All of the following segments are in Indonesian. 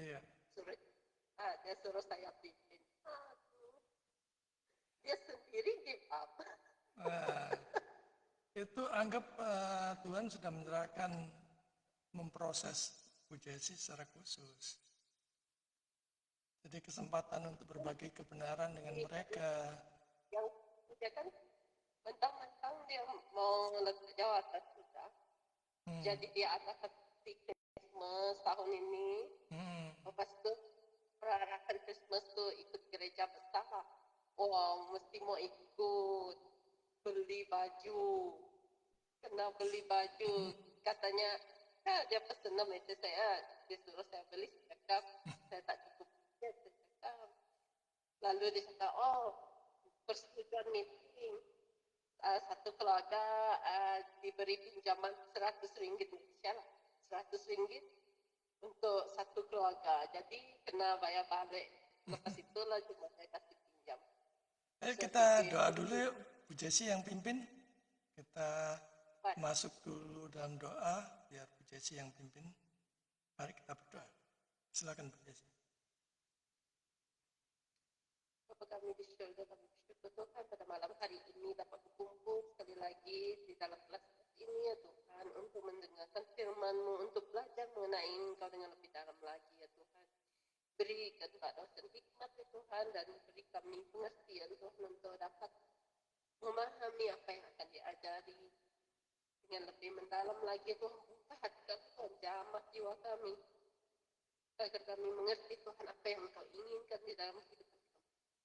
Iya. Dia suruh saya pimpin. Aduh, dia sendiri give up. Itu anggap Tuhan sudah menyerahkan memproses Bu Jesi secara khusus. Jadi kesempatan untuk berbagi kebenaran dengan mereka. Yang dia kan mentang-mentang dia mau jawatan sudah. Jadi dia ada Christmas tahun ini. Lepas itu perayaan Christmas tuh ikut gereja besar. Wow, mesti mau ikut beli baju. Kena beli baju. Katanya, dia pesen itu saya disuruh saya beli, saya cakap, saya tak cukup. Saya cakap. Lalu dia cakap, oh, persetujuan meeting. Satu keluarga diberi pinjaman 100 ringgit Malaysia lah. 100 ringgit untuk satu keluarga. Jadi kena bayar balik. Lepas itulah cuma saya kasih pinjam. Kita doa dulu yuk, Bu Jesi yang pimpin. Kita masuk dulu dalam doa, biar Bu Jesi yang pimpin. Mari kita berdoa. Silakan Bu Jesi. Bapa kami di surga, kami bersyukur Tuhan pada malam hari ini dapat berkumpul sekali lagi di dalam kelas ini ya Tuhan, untuk mendengarkan firman-Mu, untuk belajar mengenai Engkau dengan lebih dalam lagi ya Tuhan. Berikan Pak dosen hikmat ya Tuhan, dan beri kami pengertian Tuhan untuk dapat memahami apa yang akan diajari dengan lebih mendalam lagi Tuhan. Buka hati kami Tuhan, jamah jiwa kami, agar kami mengerti Tuhan apa yang Engkau inginkan di dalam hidup kami.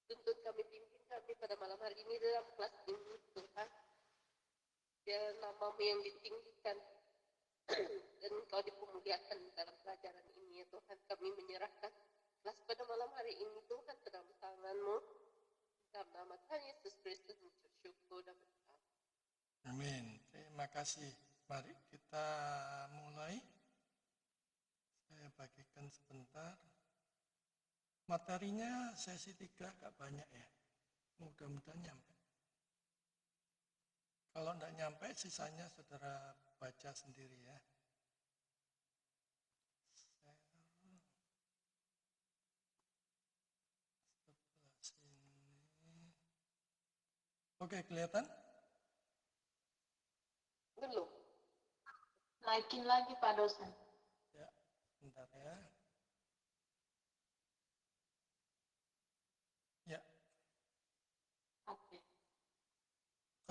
Tuntun kami, pimpin kami pada malam hari ini dalam kelas ini Tuhan. Biar nama-Mu yang ditinggikan dan Engkau dipemuliakan dalam pelajaran ini ya Tuhan. Kami menyerahkan kelas pada malam hari ini Tuhan ke dalam tangan-Mu. Dalam nama Tuhan Yesus Kristus bersyukur dan berdoa. Amin. Terima kasih. Mari kita mulai. Saya bagikan sebentar. Materinya sesi 3 agak banyak ya. Mudah-mudahan nyampe. Kalau tidak nyampe, sisanya saudara baca sendiri ya. Sebelah sini. Oke, kelihatan? Belum. Naikin lagi Pak dosen. Ya, bentar ya. Ya.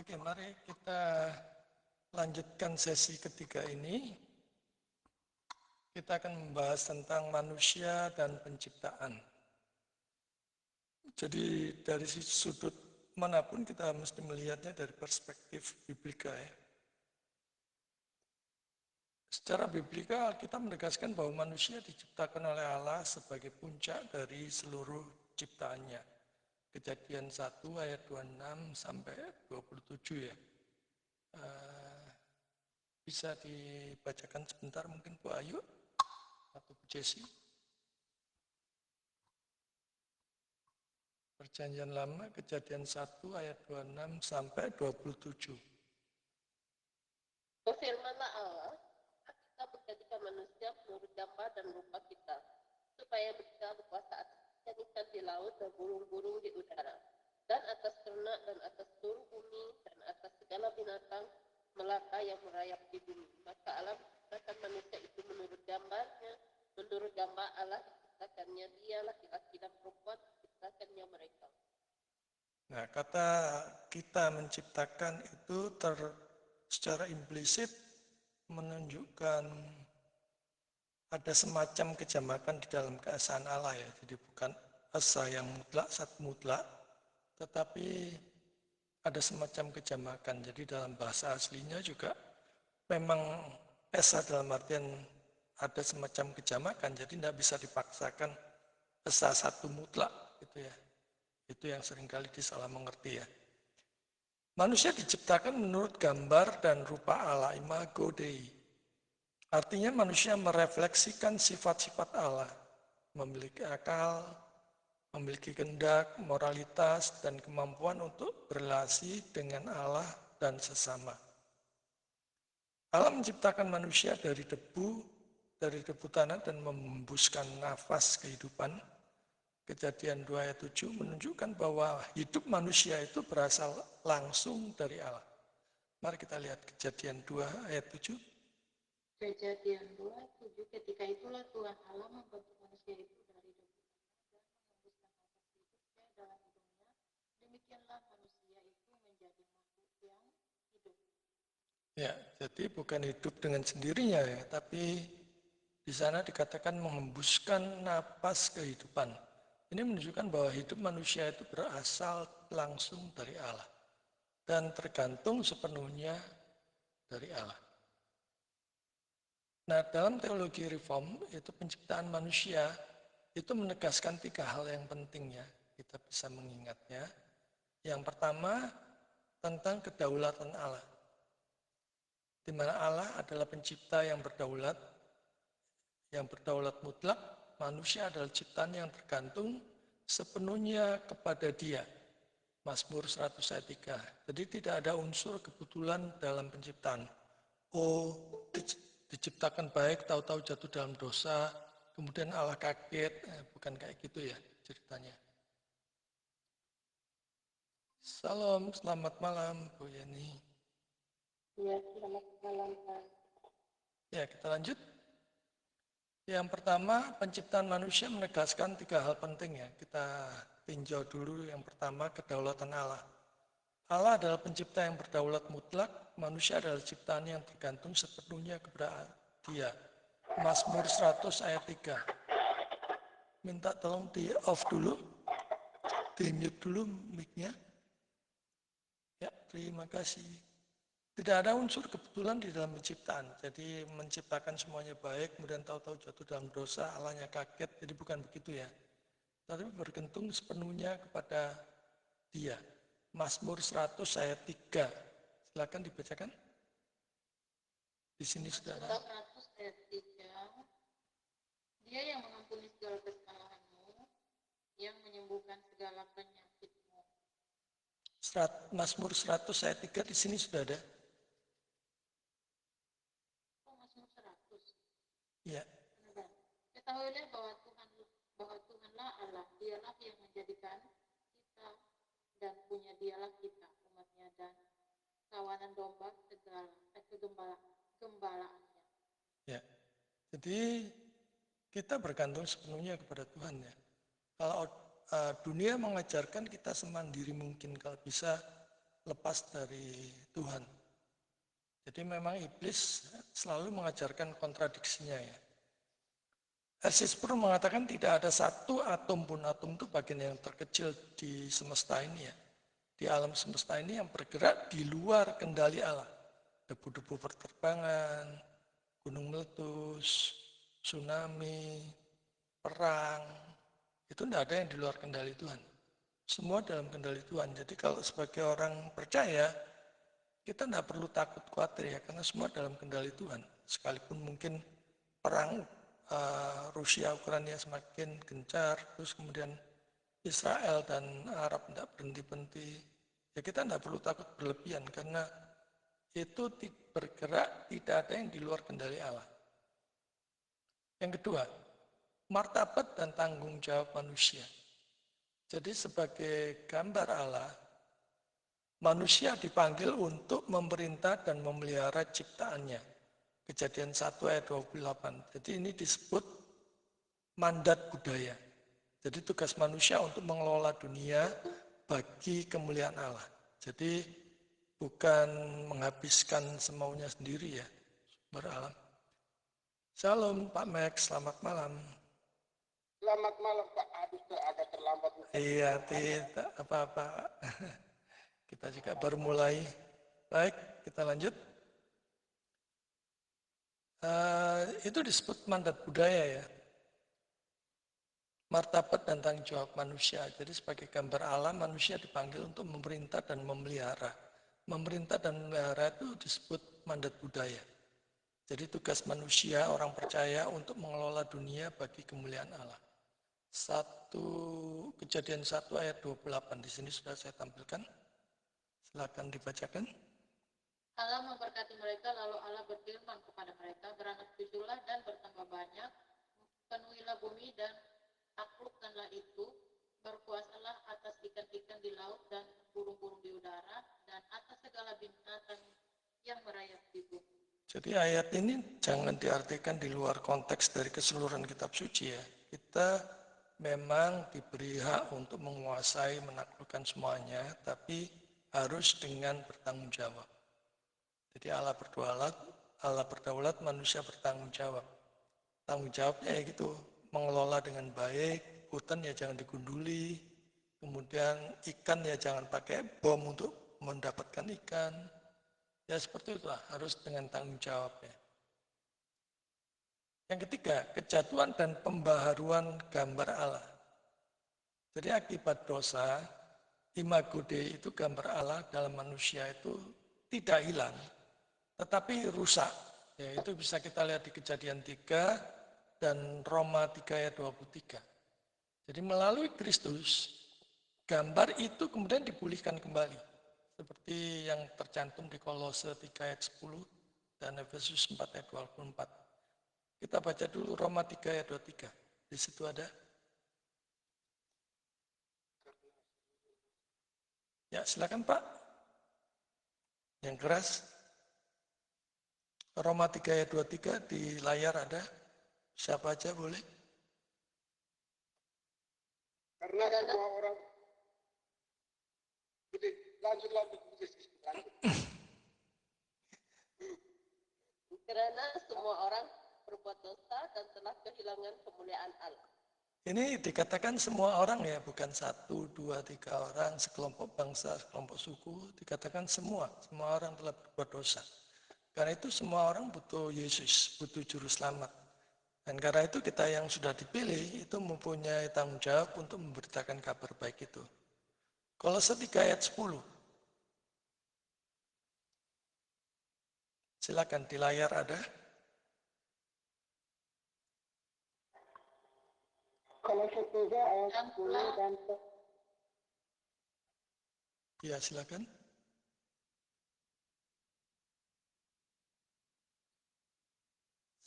Oke, mari kita lanjutkan sesi ketiga ini. Kita akan membahas tentang manusia dan penciptaan. Jadi dari sudut manapun kita mesti melihatnya dari perspektif biblika ya. Secara biblika kita menegaskan bahwa manusia diciptakan oleh Allah sebagai puncak dari seluruh ciptaannya. Kejadian 1 ayat 26 sampai 27 ya. Bisa dibacakan sebentar mungkin Bu Ayu atau Bu Jesi. Perjanjian Lama Kejadian 1 ayat 26 sampai 27. Berfirmanlah Allah, kita menjadikan manusia menurut gambar dan rupa kita, supaya mereka berkuasa atas ikan di laut dan burung-burung di udara, dan atas ternak dan atas seluruh bumi, dan atas segala binatang melata yang merayap di bumi. Maka Allah menciptakan manusia itu menurut gambarnya, menurut gambar Allah diciptakannya dia, laki-laki dan perempuan diciptakannya mereka. Nah, kata kita menciptakan itu secara implisit menunjukkan ada semacam kejamakan di dalam keesaan Allah ya. Jadi bukan esa yang mutlak, satu mutlak, tetapi ada semacam kejamakan. Jadi dalam bahasa aslinya juga memang esa dalam artian ada semacam kejamakan. Jadi tidak bisa dipaksakan esa satu mutlak gitu ya. Itu yang seringkali disalah mengerti ya. Manusia diciptakan menurut gambar dan rupa Allah, imago Dei. Artinya manusia merefleksikan sifat-sifat Allah, memiliki akal, memiliki kehendak, moralitas, dan kemampuan untuk berrelasi dengan Allah dan sesama. Allah menciptakan manusia dari debu dari debu tanah dan menghembuskan nafas kehidupan. Kejadian 2 ayat 7 menunjukkan bahwa hidup manusia itu berasal langsung dari Allah. Mari kita lihat Kejadian 2 ayat 7. Kejadian 2:7, ketika itulah Tuhan Allah membentuk manusia itu dari debu tanah dan menghembuskan nafas hidupnya dalam hidungnya. Demikianlah manusia itu menjadi makhluk yang hidup. Ya, jadi bukan hidup dengan sendirinya ya, tapi di sana dikatakan menghembuskan napas kehidupan. Ini menunjukkan bahwa hidup manusia itu berasal langsung dari Allah dan tergantung sepenuhnya dari Allah. Nah, dalam teologi reform, itu penciptaan manusia, itu menegaskan 3 hal yang penting ya, kita bisa mengingatnya. Yang pertama, tentang kedaulatan Allah. Di mana Allah adalah pencipta yang berdaulat mutlak, manusia adalah ciptaan yang tergantung sepenuhnya kepada Dia. Mazmur 100 ayat 3. Jadi tidak ada unsur kebetulan dalam penciptaan. Oh, diciptakan baik, tahu-tahu jatuh dalam dosa, kemudian Allah kaget, bukan kayak gitu ya ceritanya. Salam, selamat malam Bu Yani. Ya, selamat malam Pak. Ya, kita lanjut. Yang pertama, penciptaan manusia menegaskan 3 hal penting ya. Kita tinjau dulu yang pertama, kedaulatan Allah. Allah adalah pencipta yang berdaulat mutlak, manusia adalah ciptaan yang tergantung sepenuhnya kepada Dia. Mazmur 100 ayat 3. Minta tolong di off dulu, di mute dulu mic-nya. Ya, terima kasih. Tidak ada unsur kebetulan di dalam penciptaan. Jadi menciptakan semuanya baik, kemudian tahu-tahu jatuh dalam dosa, Allahnya kaget. Jadi bukan begitu ya. Tapi bergantung sepenuhnya kepada Dia. Mazmur 100 ayat 3. Silakan dibacakan. Di sini sudah ada. 100 ayat 3. Dia yang mengampuni segala kesalahanmu, yang menyembuhkan segala penyakitmu. Mazmur 100 ayat 3 di sini sudah ada. Oh, Mazmur 100. Ya. Ketahuilah bahwa Tuhanlah Allah, Dialah yang menjadikan kita dan punya Dialah kita, umatnya dan kawanan domba kegembalaannya. Ya. Jadi kita bergantung sepenuhnya kepada Tuhan ya. Kalau dunia mengajarkan kita semandiri mungkin kalau bisa lepas dari Tuhan. Jadi memang iblis selalu mengajarkan kontradiksinya ya. R.C. Sproul mengatakan tidak ada satu atom pun, atom itu bagian yang terkecil di semesta ini ya. Di alam semesta ini yang bergerak di luar kendali Allah. Debu-debu berterbangan, gunung meletus, tsunami, perang, itu tidak ada yang di luar kendali Tuhan. Semua dalam kendali Tuhan. Jadi kalau sebagai orang percaya, kita tidak perlu takut khawatir ya, karena semua dalam kendali Tuhan. Sekalipun mungkin perang Rusia Ukraina semakin gencar, terus kemudian Israel dan Arab tidak berhenti-henti, ya kita tidak perlu takut berlebihan karena itu bergerak tidak ada yang di luar kendali Allah. Yang kedua, martabat dan tanggung jawab manusia. Jadi sebagai gambar Allah, manusia dipanggil untuk memerintah dan memelihara ciptaannya. Kejadian 1 ayat 28. Jadi ini disebut mandat budaya. Jadi tugas manusia untuk mengelola dunia bagi kemuliaan Allah. Jadi bukan menghabiskan semaunya sendiri ya, beralam. Shalom Pak Max, selamat malam. Selamat malam Pak, aduh agak terlambat. Iya, tidak apa-apa. Kita juga baru mulai. Baik, kita lanjut. Itu disebut mandat budaya ya. Martabat dan tanggung jawab manusia. Jadi sebagai gambar Allah, manusia dipanggil untuk memerintah dan memelihara. Memerintah dan memelihara itu disebut mandat budaya. Jadi tugas manusia, orang percaya untuk mengelola dunia bagi kemuliaan Allah. Kejadian 1 ayat 28 di sini sudah saya tampilkan. Silakan dibacakan. Allah memberkati mereka, lalu Allah berfirman kepada mereka, beranak cuculah dan bertambah banyak. Jadi ayat ini jangan diartikan di luar konteks dari keseluruhan kitab suci ya. Kita memang diberi hak untuk menguasai, menaklukkan semuanya, tapi harus dengan bertanggung jawab. Jadi Allah berdaulat, manusia bertanggung jawab. Tanggung jawabnya ya gitu, mengelola dengan baik, hutan ya jangan digunduli, kemudian ikan ya jangan pakai bom untuk mendapatkan ikan. Ya seperti itulah, harus dengan tanggung jawab ya. Yang ketiga, kejatuhan dan pembaharuan gambar Allah. Jadi akibat dosa, imago Dei itu gambar Allah dalam manusia itu tidak hilang, tetapi rusak. Ya, itu bisa kita lihat di Kejadian 3 dan Roma 3 ayat 23. Jadi melalui Kristus, gambar itu kemudian dipulihkan kembali. Seperti yang tercantum di Kolose 3 ayat 10 dan Efesus 4 ayat 24. Kita baca dulu Roma 3 ayat 23. Di situ ada. Ya, silakan Pak. Yang keras. Roma 3 ayat 23 di layar ada. Siapa aja boleh. Karena semua orang. Jadi lanjut. Karena semua orang berbuat dosa dan telah kehilangan kemuliaan Allah. Ini dikatakan semua orang ya, bukan 1, 2, 3 orang, sekelompok bangsa, sekelompok suku. Dikatakan semua orang telah berbuat dosa. Karena itu semua orang butuh Yesus, butuh juru selamat. Dan karena itu kita yang sudah dipilih itu mempunyai tanggung jawab untuk memberitakan kabar baik itu. Kolose 3 ayat 10. Silakan di layar ada. Kolose 3 ayat 10 dan Ya, silakan.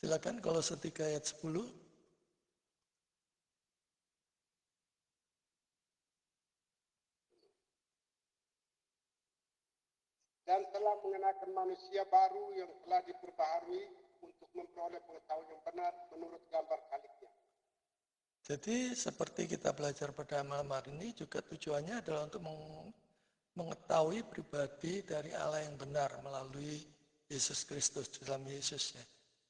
Silakan Kolose 3 ayat 10. dan telah mengenakan manusia baru yang telah diperbaharui untuk memperoleh pengetahuan yang benar menurut gambar Khaliknya. Jadi seperti kita belajar pada malam hari ini juga tujuannya adalah untuk mengetahui pribadi dari Allah yang benar melalui Yesus Kristus, dalam Yesus ya.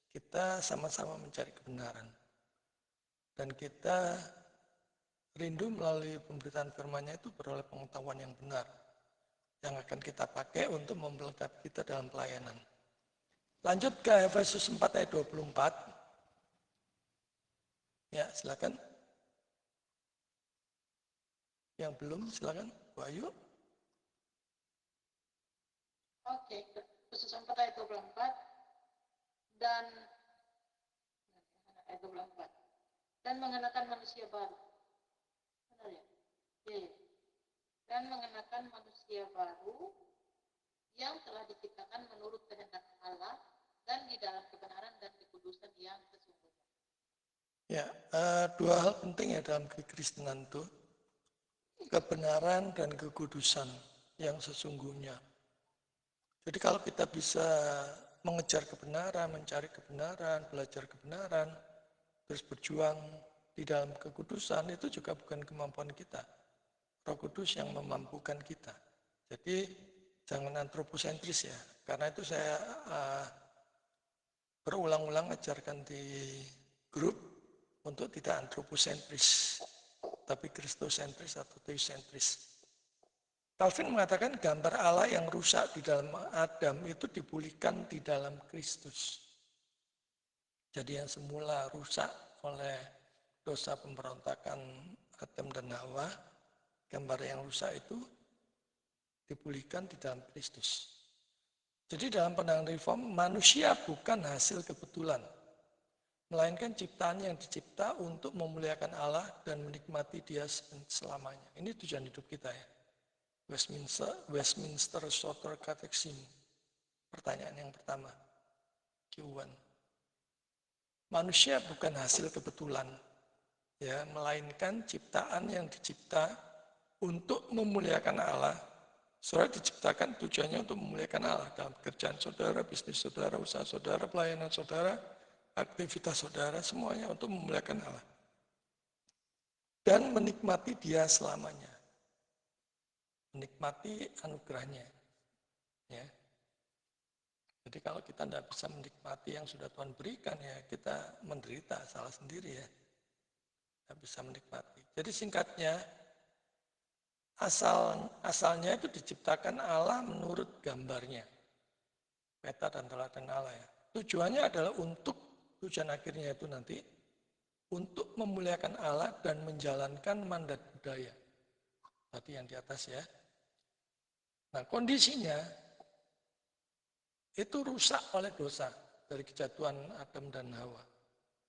Kita sama-sama mencari kebenaran. Dan kita rindu melalui pemberitaan firman-Nya itu beroleh pengetahuan yang benar. Yang akan kita pakai untuk memperlengkapi kita dalam pelayanan. Lanjut ke Efesus 4 ayat 24. Ya, silakan. Yang belum, silakan. Wahyu. Oke, Efesus 4 ayat 24 dan ayat 24 dan mengenakan manusia baru. Benar ya? Iya. Dan mengenakan manusia baru yang telah diciptakan menurut kehendak Allah dan di dalam kebenaran dan kekudusan yang sesungguhnya. Ya, dua hal penting ya dalam kekristenan itu. Kebenaran dan kekudusan yang sesungguhnya. Jadi kalau kita bisa mengejar kebenaran, mencari kebenaran, belajar kebenaran, terus berjuang di dalam kekudusan, itu juga bukan kemampuan kita. Roh Kudus yang memampukan kita. Jadi jangan antroposentris ya. Karena itu saya berulang-ulang ajarkan di grup untuk tidak antroposentris, tapi kristosentris atau teosentris. Calvin mengatakan gambar Allah yang rusak di dalam Adam itu dipulihkan di dalam Kristus. Jadi yang semula rusak oleh dosa pemberontakan Adam dan Hawa, gambar yang rusak itu dipulihkan di dalam Kristus. Jadi dalam pandangan reform, manusia bukan hasil kebetulan, melainkan ciptaan yang dicipta untuk memuliakan Allah dan menikmati Dia selamanya. Ini tujuan hidup kita ya. Westminster Shorter Catechism. Pertanyaan yang pertama, Q1. Manusia bukan hasil kebetulan, ya, melainkan ciptaan yang dicipta untuk memuliakan Allah Saudara diciptakan tujuannya untuk memuliakan Allah dalam pekerjaan saudara, bisnis saudara, usaha saudara, pelayanan saudara, aktivitas saudara, semuanya untuk memuliakan Allah. Dan menikmati Dia selamanya. Menikmati anugerahnya. Ya. Jadi kalau kita tidak bisa menikmati yang sudah Tuhan berikan, ya kita menderita, salah sendiri ya. Tidak bisa menikmati. Jadi singkatnya, asalnya itu diciptakan Allah menurut gambarnya. Peta dan teladan Allah ya. Tujuannya adalah tujuan akhirnya itu nanti, untuk memuliakan Allah dan menjalankan mandat budaya. Tadi yang di atas ya. Nah kondisinya, itu rusak oleh dosa dari kejatuhan Adam dan Hawa.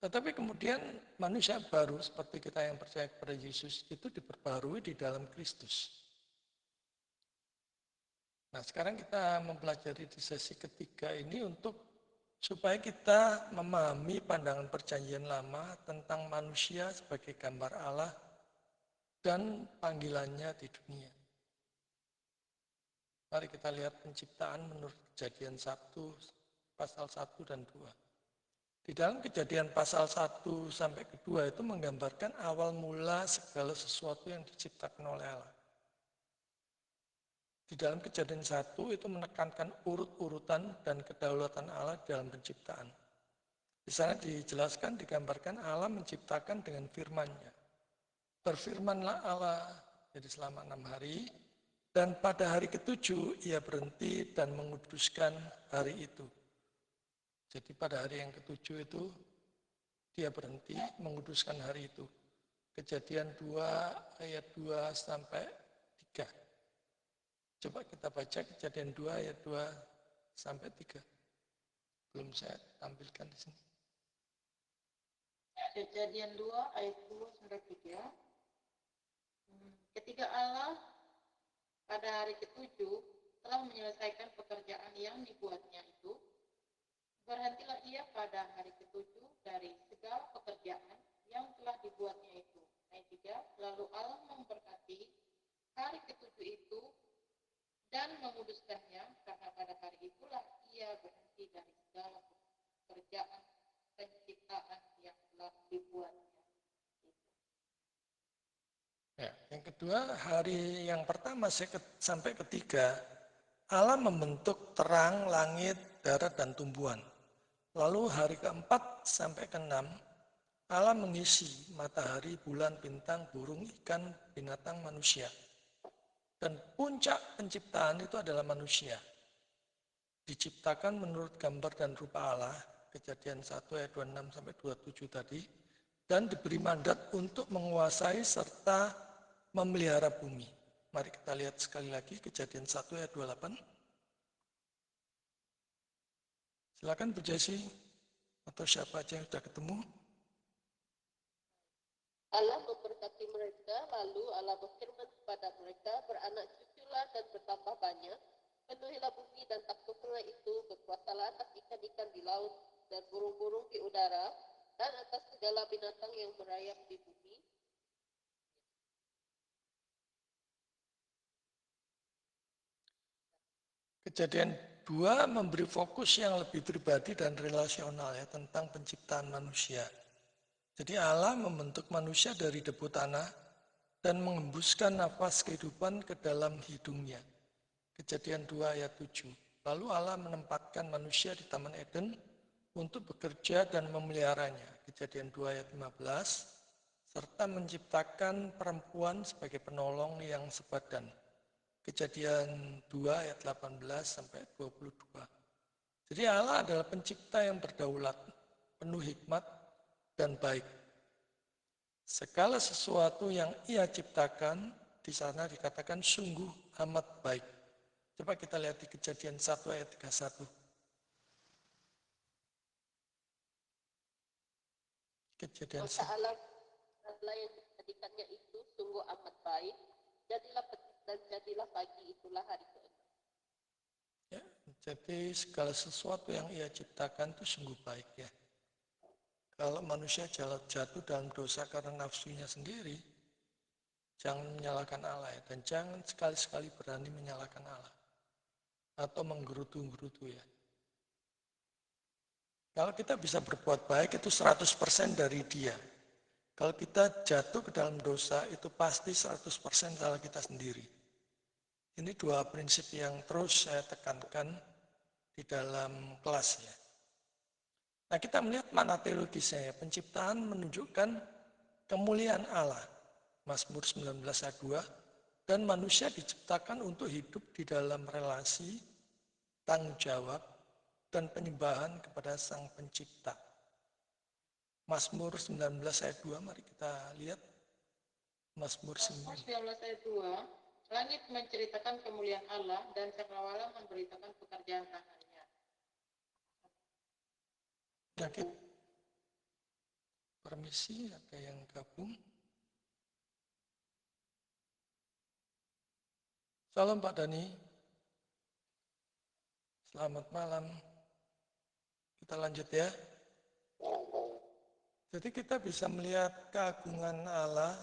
Tetapi kemudian manusia baru seperti kita yang percaya kepada Yesus itu diperbarui di dalam Kristus. Nah sekarang kita mempelajari di sesi ketiga ini supaya kita memahami pandangan perjanjian lama tentang manusia sebagai gambar Allah dan panggilannya di dunia. Mari kita lihat penciptaan menurut Kejadian 1, pasal 1 dan 2. Di dalam Kejadian pasal 1 sampai ke 2 itu menggambarkan awal mula segala sesuatu yang diciptakan oleh Allah. Di dalam Kejadian 1 itu menekankan urut-urutan dan kedaulatan Allah dalam penciptaan. Di sana dijelaskan, digambarkan Allah menciptakan dengan firman-Nya. Berfirmanlah Allah, jadi selama 6 hari, dan pada hari ke-7 ia berhenti dan menguduskan hari itu. Jadi pada hari yang ke-7 itu dia berhenti menguduskan hari itu. Kejadian 2 ayat 2 sampai 3. Coba kita baca Kejadian 2 ayat 2 sampai 3. Belum saya tampilkan di sini. Kejadian 2 ayat 2 sampai 3. Ketika Allah pada hari ke-7 telah menyelesaikan pekerjaan yang dibuatnya itu, berhentilah ia pada hari ke-7 dari segala pekerjaan yang telah dibuatnya itu. Ayat 3, lalu Allah memberkati hari ke-7 itu dan menguduskannya, karena pada hari itulah ia berhenti dari segala pekerjaan penciptaan yang telah dibuatnya. Ya, yang kedua, hari yang pertama sampai ketiga, Allah membentuk terang, langit, darat, dan tumbuhan. Lalu hari keempat sampai keenam, Allah mengisi matahari, bulan, bintang, burung, ikan, binatang, manusia. Dan puncak penciptaan itu adalah manusia. Diciptakan menurut gambar dan rupa Allah, Kejadian 1 ayat 26 sampai 27 tadi, dan diberi mandat untuk menguasai serta memelihara bumi. Mari kita lihat sekali lagi Kejadian 1 ayat 28. Silakan Bu Jesi atau siapa aja yang sudah ketemu. Allah memberkati mereka, lalu Allah berfirman kepada mereka, beranak cuculah dan bertambah banyak, penuhilah bumi dan taklukkanlah itu, berkuasalah atas ikan-ikan di laut dan burung-burung di udara, dan atas segala binatang yang merayap di bumi. Kejadian 2 memberi fokus yang lebih pribadi dan relasional ya tentang penciptaan manusia. Jadi Allah membentuk manusia dari debu tanah dan mengembuskan nafas kehidupan ke dalam hidungnya. Kejadian 2 ayat 7. Lalu Allah menempatkan manusia di Taman Eden untuk bekerja dan memeliharanya. Kejadian 2 ayat 15. Serta menciptakan perempuan sebagai penolong yang sepadan. Kejadian 2 ayat 18 sampai 22. Jadi Allah adalah pencipta yang berdaulat, penuh hikmat dan baik. Segala sesuatu yang Ia ciptakan di sana dikatakan sungguh amat baik. Coba kita lihat di Kejadian 1 ayat 31. Kejadian Maka Allah yang menjadikannya itu sungguh amat baik, jadilah pagi itulah hari ke-6. ya, jadi segala sesuatu yang Ia ciptakan itu sungguh baik ya. Kalau manusia jatuh dalam dosa karena nafsunya sendiri, Jangan menyalahkan Allah ya. Dan jangan sekali-sekali berani menyalahkan Allah. Atau menggerutu-gerutu ya. Kalau kita bisa berbuat baik itu 100% dari dia. Kalau kita jatuh ke dalam dosa itu pasti 100% salah kita sendiri. Ini dua prinsip yang terus saya tekankan di dalam kelas ya. Nah kita melihat makna teologisnya ya. Penciptaan menunjukkan kemuliaan Allah. Mazmur 19 ayat 2. Dan manusia diciptakan untuk hidup di dalam relasi, tanggung jawab, dan penyembahan kepada Sang Pencipta. Mazmur 19 ayat 2, mari kita lihat. Mazmur 19 ayat 2, langit menceritakan kemuliaan Allah dan cakrawala memberitakan pekerjaan tangannya. Oke. Permisi, ada yang gabung. Salam Pak Dani. Selamat malam. Kita lanjut ya. Jadi kita bisa melihat keagungan Allah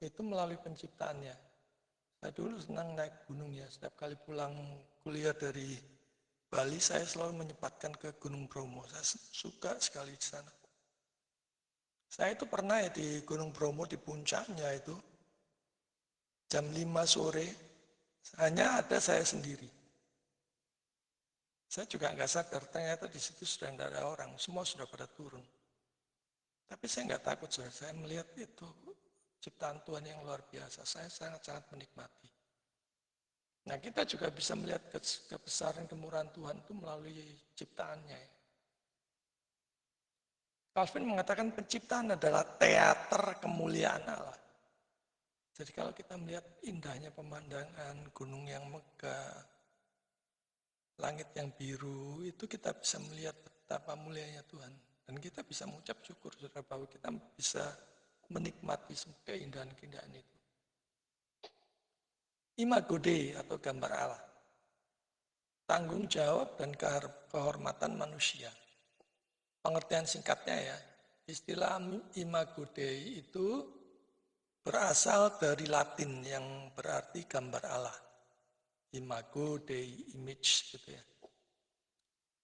itu melalui penciptaannya. Saya dulu senang naik gunung ya. Setiap kali pulang kuliah dari Bali, saya selalu menyempatkan ke Gunung Bromo. Saya suka sekali di sana. Saya itu pernah ya di Gunung Bromo, di puncaknya itu, jam 5 sore, hanya ada saya sendiri. Saya juga nggak sadar, ternyata di situ sudah tidak ada orang, semua sudah pada turun. Tapi saya nggak takut, saya melihat itu ciptaan Tuhan yang luar biasa. Saya sangat-sangat menikmati. Nah kita juga bisa melihat kebesaran kemurahan Tuhan itu melalui ciptaannya. Calvin mengatakan penciptaan adalah teater kemuliaan Allah. Jadi kalau kita melihat indahnya pemandangan, gunung yang megah, langit yang biru, itu kita bisa melihat betapa mulianya Tuhan. Dan kita bisa mengucap syukur saudara bahwa kita bisa menikmati keindahan-keindahan itu. Imago Dei atau gambar Allah. Tanggung jawab dan kehormatan manusia. Pengertian singkatnya ya, istilah Imago Dei itu berasal dari Latin yang berarti gambar Allah. Imago Dei, image gitu ya.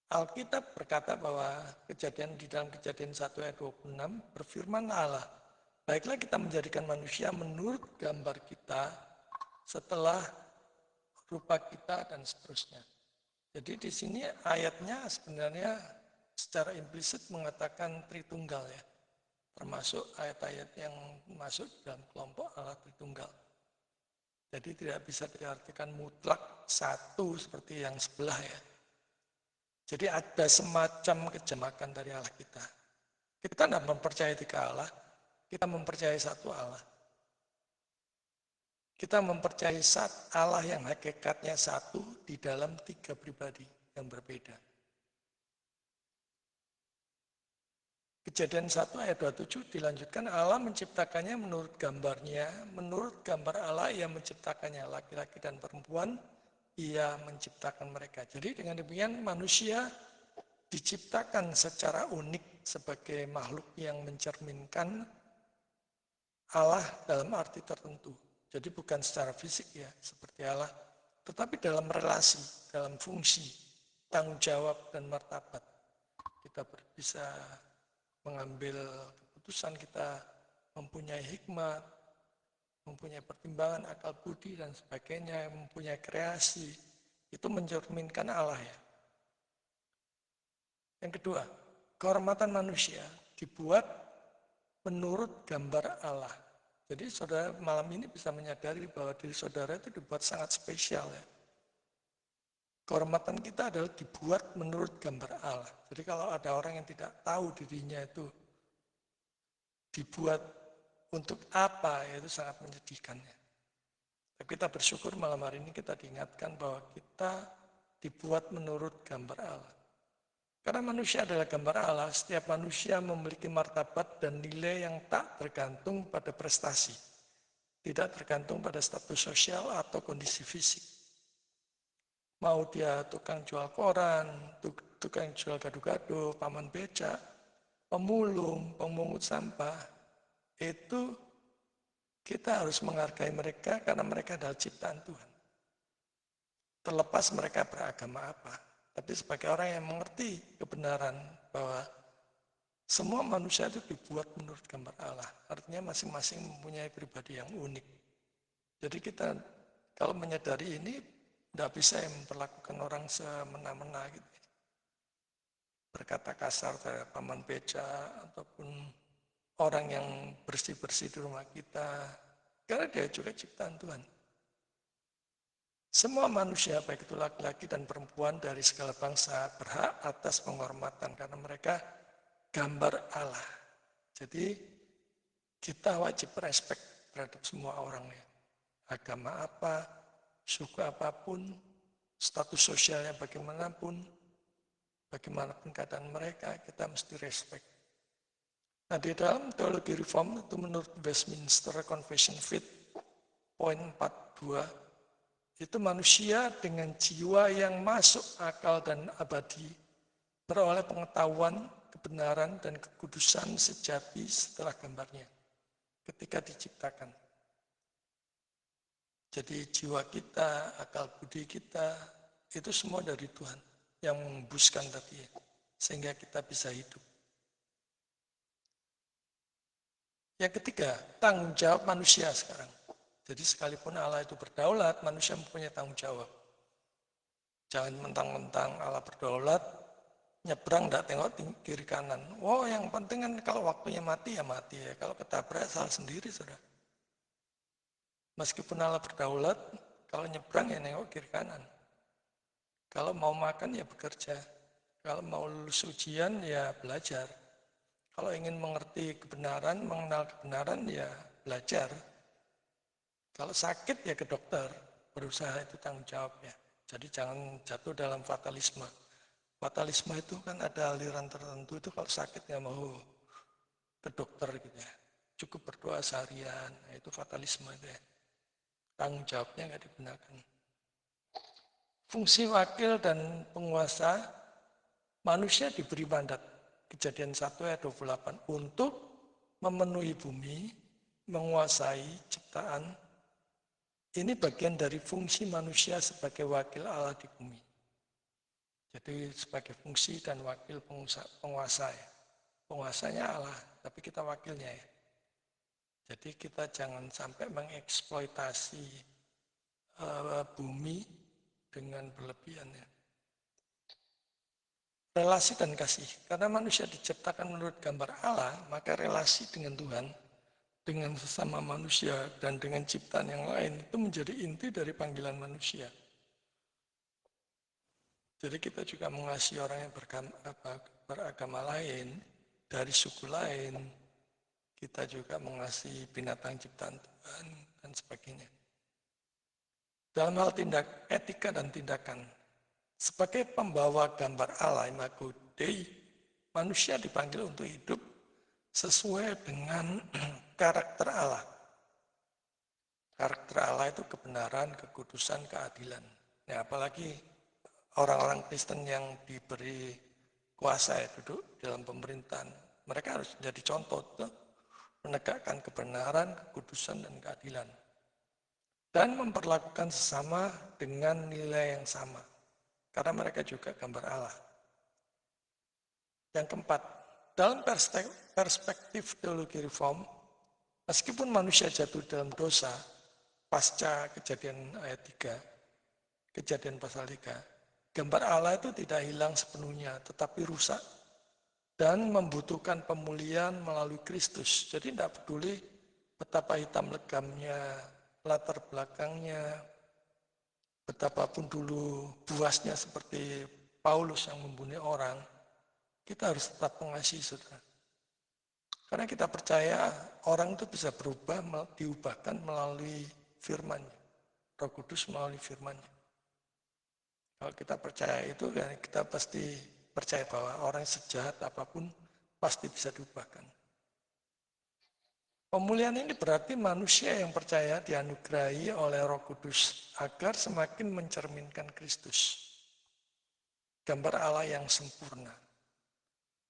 Alkitab berkata bahwa di dalam Kejadian 1 ayat 26 berfirman Allah, baiklah kita menjadikan manusia menurut gambar kita setelah rupa kita dan seterusnya. Jadi di sini ayatnya sebenarnya secara implisit mengatakan Tritunggal ya, termasuk ayat-ayat yang masuk dalam kelompok Allah Tritunggal. Jadi tidak bisa diartikan mutlak satu seperti yang sebelah ya. Jadi ada semacam kejamakan dari Allah kita. Kita tidak mempercayai tiga Allah, kita mempercayai satu Allah. Kita mempercayai Allah yang hakikatnya satu di dalam tiga pribadi yang berbeda. Kejadian 1 ayat 27 dilanjutkan, Allah menciptakannya menurut gambarnya, menurut gambar Allah ia menciptakannya, laki-laki dan perempuan, ia menciptakan mereka. Jadi dengan demikian manusia diciptakan secara unik sebagai makhluk yang mencerminkan Allah dalam arti tertentu. Jadi bukan secara fisik ya, seperti Allah, tetapi dalam relasi, dalam fungsi, tanggung jawab dan martabat. Kita bisa mengambil keputusan, kita mempunyai hikmat, mempunyai pertimbangan akal budi dan sebagainya, mempunyai kreasi, itu mencerminkan Allah ya. Yang kedua, kehormatan manusia dibuat menurut gambar Allah. Jadi saudara malam ini bisa menyadari bahwa diri saudara itu dibuat sangat spesial ya. Kehormatan kita adalah dibuat menurut gambar Allah. Jadi kalau ada orang yang tidak tahu dirinya itu dibuat untuk apa, ya itu sangat menyedihkan ya. Tapi kita bersyukur malam hari ini kita diingatkan bahwa kita dibuat menurut gambar Allah. Karena manusia adalah gambar Allah, setiap manusia memiliki martabat dan nilai yang tak tergantung pada prestasi. Tidak tergantung pada status sosial atau kondisi fisik. Mau dia tukang jual koran, tukang jual gado-gado, paman becak, pemulung, pemungut sampah, itu Kita harus menghargai mereka karena mereka adalah ciptaan Tuhan. Terlepas mereka beragama apa. Tapi sebagai orang yang mengerti kebenaran bahwa semua manusia itu dibuat menurut gambar Allah. Artinya masing-masing mempunyai pribadi yang unik. Jadi kita kalau menyadari ini, tidak bisa memperlakukan orang semena-mena gitu. Berkata kasar terhadap paman beca ataupun orang yang bersih-bersih di rumah kita. Karena dia juga ciptaan Tuhan. Semua manusia, baik itu laki-laki dan perempuan dari segala bangsa, berhak atas penghormatan karena mereka gambar Allah. Jadi kita wajib respect terhadap semua orang ya. Agama apa, suku apapun, status sosialnya bagaimanapun keadaan mereka, kita mesti respect. Nah di dalam teologi reform itu menurut Westminster Confession Faith, poin 42, itu manusia dengan jiwa yang masuk akal dan abadi, beroleh pengetahuan, kebenaran, dan kekudusan sejati setelah gambarnya, ketika diciptakan. Jadi jiwa kita, akal budi kita, itu semua dari Tuhan yang mengembuskan tadi, sehingga kita bisa hidup. Yang ketiga, tanggung jawab manusia sekarang. Jadi sekalipun Allah itu berdaulat, manusia mempunyai tanggung jawab. Jangan mentang-mentang Allah berdaulat, nyebrang tidak tengok kiri kanan. Oh, yang penting kan kalau waktunya mati ya mati ya. Kalau ketabrak salah sendiri sudah. Meskipun Allah berdaulat, kalau nyebrang ya nengok kiri kanan. Kalau mau makan ya bekerja. Kalau mau lulus ujian ya belajar. Kalau ingin mengerti kebenaran, mengenal kebenaran ya belajar. Kalau sakit ya ke dokter, berusaha itu tanggung jawabnya. Jadi jangan jatuh dalam fatalisme. Fatalisme itu kan ada aliran tertentu itu kalau sakit nggak mau ke dokter gitu ya. Cukup berdoa seharian, nah, itu fatalisme itu ya. Tanggung jawabnya nggak digunakan. Fungsi wakil dan penguasa, manusia diberi mandat, Kejadian 1 ayat 28, untuk memenuhi bumi, menguasai ciptaan. Ini bagian dari fungsi manusia sebagai wakil Allah di bumi. Jadi sebagai fungsi dan wakil penguasa ya. Penguasanya Allah, tapi kita wakilnya ya. Jadi kita jangan sampai mengeksploitasi bumi dengan berlebihan ya. Relasi dan kasih. Karena manusia diciptakan menurut gambar Allah, maka relasi dengan Tuhan, dengan sesama manusia dan dengan ciptaan yang lain itu menjadi inti dari panggilan manusia. Jadi kita juga mengasihi orang yang beragama lain, dari suku lain. Kita juga mengasihi binatang ciptaan Tuhan dan sebagainya. Dalam hal etika dan tindakan, sebagai pembawa gambar Allah, imago Dei, manusia dipanggil untuk hidup sesuai dengan karakter Allah. Karakter Allah itu kebenaran, kekudusan, keadilan. Ya, apalagi orang-orang Kristen yang diberi kuasa ya, duduk dalam pemerintahan. Mereka harus menjadi contoh tuh, menegakkan kebenaran, kekudusan, dan keadilan. Dan memperlakukan sesama dengan nilai yang sama. Karena mereka juga gambar Allah. Yang keempat, dalam perspektif teologi reform, meskipun manusia jatuh dalam dosa, pasca kejadian ayat 3, kejadian pasal 3, gambar Allah itu tidak hilang sepenuhnya, tetapi rusak. Dan membutuhkan pemulihan melalui Kristus. Jadi tidak peduli betapa hitam legamnya, latar belakangnya, betapapun dulu buasnya seperti Paulus yang membunuh orang, kita harus tetap mengasihi saudara. Karena kita percaya orang itu bisa berubah, diubahkan melalui firman-Nya. Roh Kudus melalui firman-Nya. Kalau kita percaya itu, kita pasti percaya bahwa orang sejahat apapun pasti bisa diubahkan. Pemulihan ini berarti manusia yang percaya dianugerahi oleh Roh Kudus agar semakin mencerminkan Kristus. Gambar Allah yang sempurna.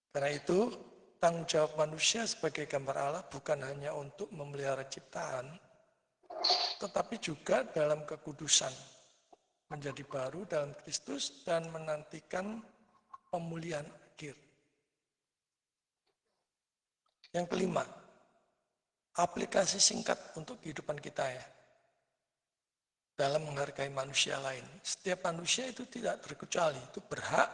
Karena itu, tanggung jawab manusia sebagai gambar Allah bukan hanya untuk memelihara ciptaan, tetapi juga dalam kekudusan, menjadi baru dalam Kristus dan menantikan pemulihan akhir. Yang kelima, aplikasi singkat untuk kehidupan kita ya. Dalam menghargai manusia lain. Setiap manusia itu tidak terkecuali, itu berhak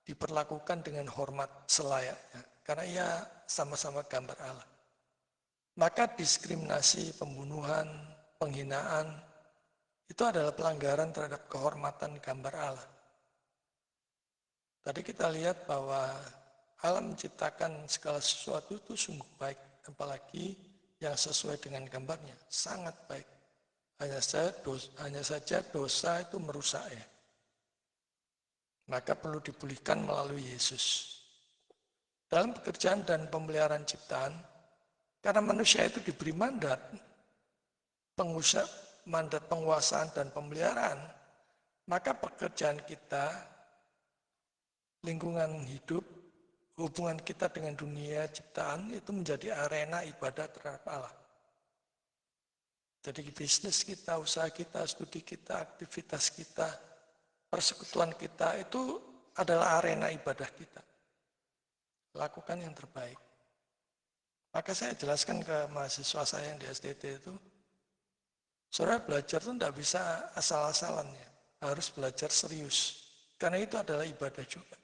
diperlakukan dengan hormat selayaknya. Karena ia sama-sama gambar Allah. Maka diskriminasi, pembunuhan, penghinaan, itu adalah pelanggaran terhadap kehormatan gambar Allah. Tadi kita lihat bahwa Allah menciptakan segala sesuatu itu sungguh baik, apalagi yang sesuai dengan gambarnya, sangat baik. Hanya saja dosa itu merusak ya. Maka perlu dipulihkan melalui Yesus. Dalam pekerjaan dan pemeliharaan ciptaan, karena manusia itu diberi mandat penguasaan dan pemeliharaan, maka pekerjaan kita, lingkungan hidup, hubungan kita dengan dunia ciptaan itu menjadi arena ibadah terhadap Allah. Jadi bisnis kita, usaha kita, studi kita, aktivitas kita, persekutuan kita itu adalah arena ibadah kita. Lakukan yang terbaik. Maka saya jelaskan ke mahasiswa saya yang di STT itu, saudara belajar itu tidak bisa asal-asalan ya, harus belajar serius. Karena itu adalah ibadah juga.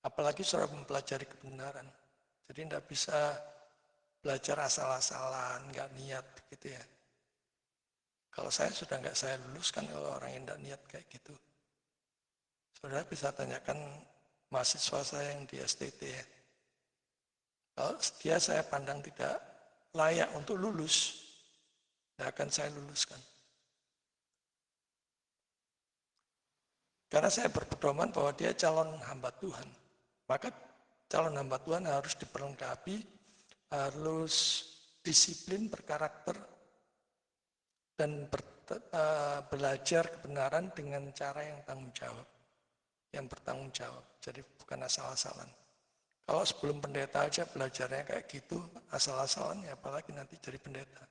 Apalagi saudara mempelajari kebenaran. Jadi tidak bisa belajar asal-asalan, nggak niat gitu ya. Kalau saya sudah nggak saya luluskan kalau orang yang nggak niat kayak gitu. Saudara bisa tanyakan mahasiswa saya yang di STT ya. Kalau dia saya pandang tidak layak untuk lulus, tidak akan saya luluskan. Karena saya berpedoman bahwa dia calon hamba Tuhan. Maka calon hamba Tuhan harus diperlengkapi, harus disiplin, berkarakter, dan belajar kebenaran dengan cara yang tanggung jawab. Yang bertanggung jawab, jadi bukan asal-asalan. Kalau sebelum pendeta aja belajarnya kayak gitu, asal-asalan ya apalagi nanti jadi pendeta.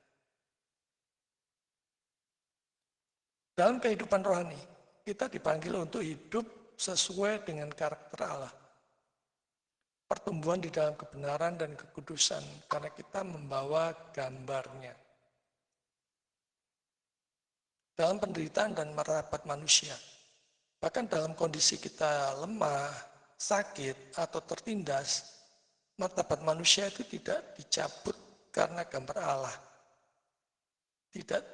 Dalam kehidupan rohani, kita dipanggil untuk hidup sesuai dengan karakter Allah. Pertumbuhan di dalam kebenaran dan kekudusan, karena kita membawa gambarnya. Dalam penderitaan dan martabat manusia, bahkan dalam kondisi kita lemah, sakit, atau tertindas, martabat manusia itu tidak dicabut karena gambar Allah.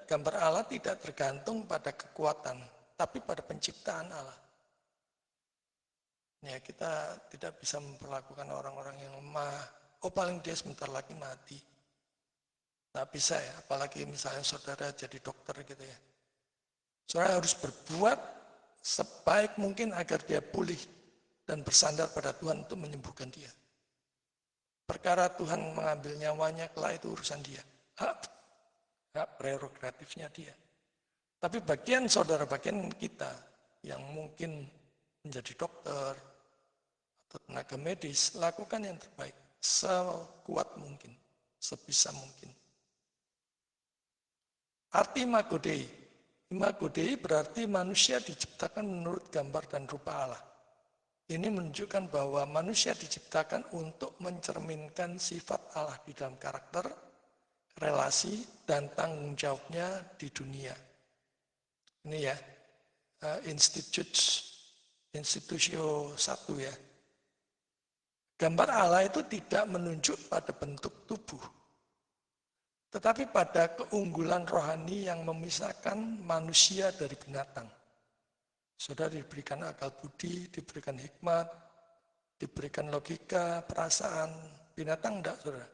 Gambar Allah tidak tergantung pada kekuatan, tapi pada penciptaan Allah. Ya, kita tidak bisa memperlakukan orang-orang yang lemah, oh paling dia sebentar lagi mati. Nggak bisa ya, apalagi misalnya saudara jadi dokter gitu ya. Saudara harus berbuat sebaik mungkin agar dia pulih dan bersandar pada Tuhan untuk menyembuhkan dia. Perkara Tuhan mengambil nyawanya, kelak itu urusan dia. Hak prerogatifnya dia. Tapi bagian saudara, bagian kita yang mungkin menjadi dokter atau tenaga medis, lakukan yang terbaik, sekuat mungkin, sebisa mungkin. Arti Imago Dei. Imago Dei berarti manusia diciptakan menurut gambar dan rupa Allah. Ini menunjukkan bahwa manusia diciptakan untuk mencerminkan sifat Allah di dalam karakter, relasi, dan tanggung jawabnya di dunia. Ini ya, Institutio 1 ya. Gambar Allah itu tidak menunjuk pada bentuk tubuh, tetapi pada keunggulan rohani yang memisahkan manusia dari binatang. Saudara diberikan akal budi, diberikan hikmat, diberikan logika, perasaan. Binatang enggak, saudara.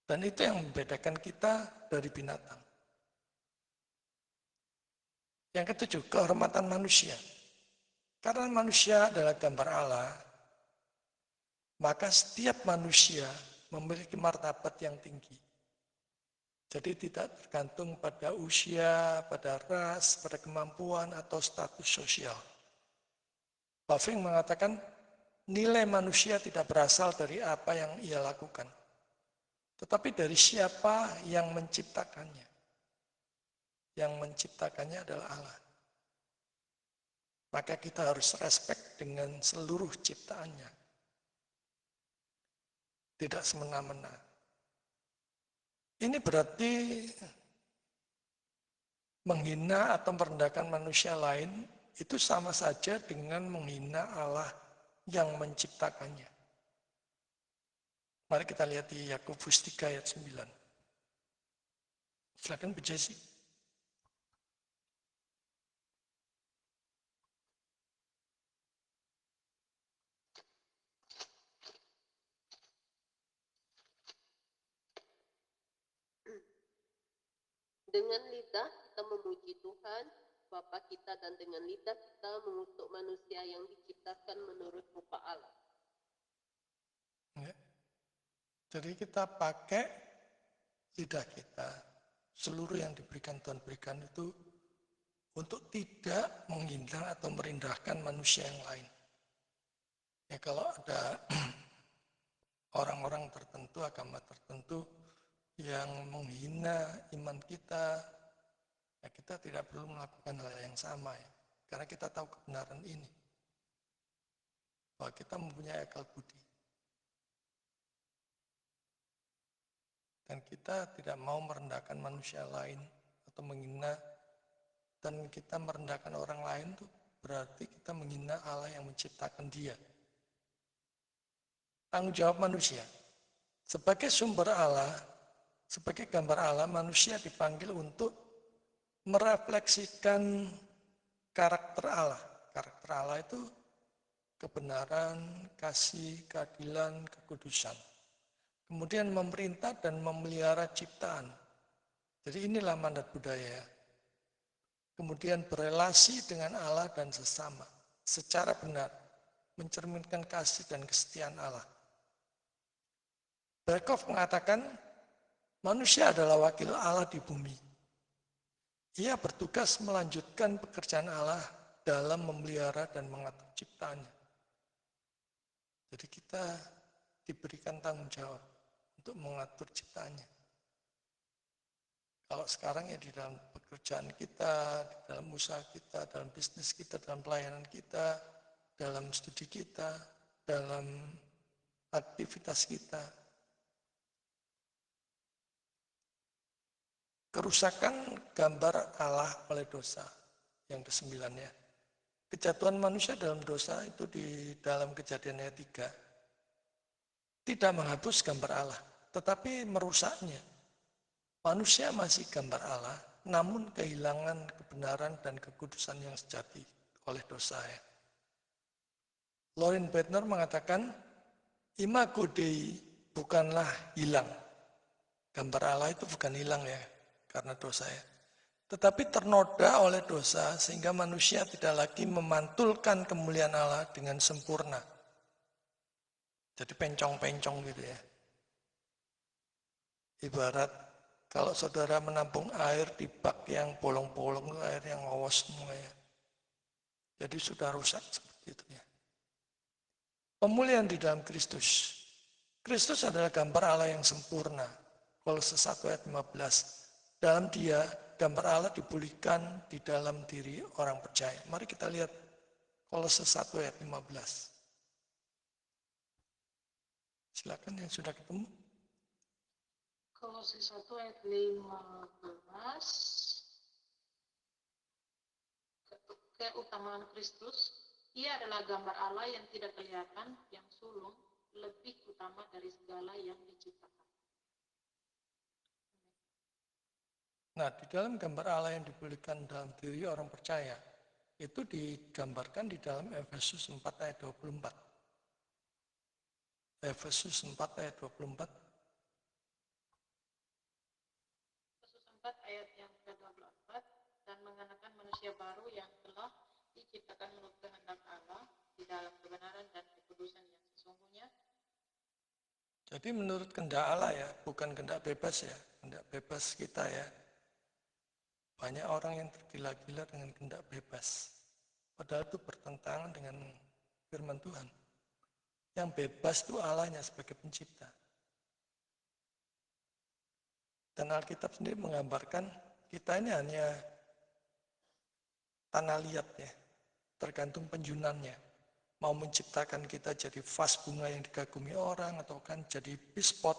Dan itu yang membedakan kita dari binatang. Yang ketujuh, kehormatan manusia. Karena manusia adalah gambar Allah, maka setiap manusia memiliki martabat yang tinggi. Jadi tidak tergantung pada usia, pada ras, pada kemampuan, atau status sosial. Bavinck mengatakan, nilai manusia tidak berasal dari apa yang ia lakukan, tetapi dari siapa yang menciptakannya. yang menciptakannya adalah Allah. Maka kita harus respect dengan seluruh ciptaannya. Tidak semena-mena. Ini berarti menghina atau merendahkan manusia lain itu sama saja dengan menghina Allah yang menciptakannya. Mari kita lihat di Yakobus 3 ayat 9. Silakan Bu Jesi. Dengan lidah kita memuji Tuhan, Bapa kita, dan dengan lidah kita mengutuk manusia yang diciptakan menurut rupa Allah. Ya. Jadi kita pakai lidah kita, seluruh yang diberikan Tuhan berikan itu untuk tidak menghina atau merendahkan manusia yang lain. Ya kalau ada orang-orang tertentu, agama tertentu yang menghina iman kita, ya kita tidak perlu melakukan hal yang sama ya. Karena kita tahu kebenaran ini. Bahwa kita mempunyai akal budi. Dan kita tidak mau merendahkan manusia lain atau menghina. Dan kita merendahkan orang lain itu berarti kita menghina Allah yang menciptakan dia. Tanggung jawab manusia. Sebagai sumber Allah, sebagai gambar Allah, manusia dipanggil untuk merefleksikan karakter Allah. Karakter Allah itu kebenaran, kasih, keadilan, kekudusan. Kemudian memerintah dan memelihara ciptaan. Jadi inilah mandat budaya. Kemudian berelasi dengan Allah dan sesama secara benar, mencerminkan kasih dan kesetiaan Allah. Berkhof mengatakan, manusia adalah wakil Allah di bumi. Ia bertugas melanjutkan pekerjaan Allah dalam memelihara dan mengatur ciptaannya. Jadi kita diberikan tanggung jawab untuk mengatur ciptaannya. Kalau sekarang ya di dalam pekerjaan kita, di dalam usaha kita, dalam bisnis kita, dalam pelayanan kita, dalam studi kita, dalam aktivitas kita. Kerusakan gambar Allah oleh dosa, yang ke-9 ya. Kejatuhan manusia dalam dosa itu di dalam Kejadian ayat 3 tidak menghapus gambar Allah, tetapi merusaknya. Manusia masih gambar Allah, namun kehilangan kebenaran dan kekudusan yang sejati oleh dosa ya. Lorin Bednar mengatakan, imago Dei bukanlah hilang. Gambar Allah itu bukan hilang ya, karena dosa ya. Tetapi ternoda oleh dosa sehingga manusia tidak lagi memantulkan kemuliaan Allah dengan sempurna. Jadi pencong-pencong gitu ya. Ibarat kalau saudara menampung air di bak yang bolong-bolong, air yang awas semua ya. Jadi sudah rusak seperti itu ya. Pemulihan di dalam Kristus. Kristus adalah gambar Allah yang sempurna. Kolose 1 ayat 15. Dalam dia, gambar Allah dipulihkan di dalam diri orang percaya. Mari kita lihat Kolose 1 ayat 15. Silakan yang sudah ketemu. Kolose 1 ayat 15. Keutamaan Kristus. Ia adalah gambar Allah yang tidak kelihatan, yang sulung, lebih utama dari segala yang diciptakan. Nah, di dalam gambar Allah yang dipulihkan dalam diri orang percaya, itu digambarkan di dalam Efesus 4 ayat 24. Efesus 4 ayat 24. Efesus 4 ayat yang ke-24, dan mengenakan manusia baru yang telah diciptakan menurut kehendak Allah di dalam kebenaran dan kekudusan yang sesungguhnya. Jadi menurut kehendak Allah ya, bukan kehendak bebas ya, kehendak bebas kita ya. Banyak orang yang tergila-gila dengan kehendak bebas. Padahal itu bertentangan dengan firman Tuhan. Yang bebas itu Allahnya sebagai pencipta. Dan Alkitab sendiri menggambarkan Kita ini hanya tanah liat ya, tergantung penjunannya. Mau menciptakan kita jadi vas bunga yang dikagumi orang, atau kan jadi peace pot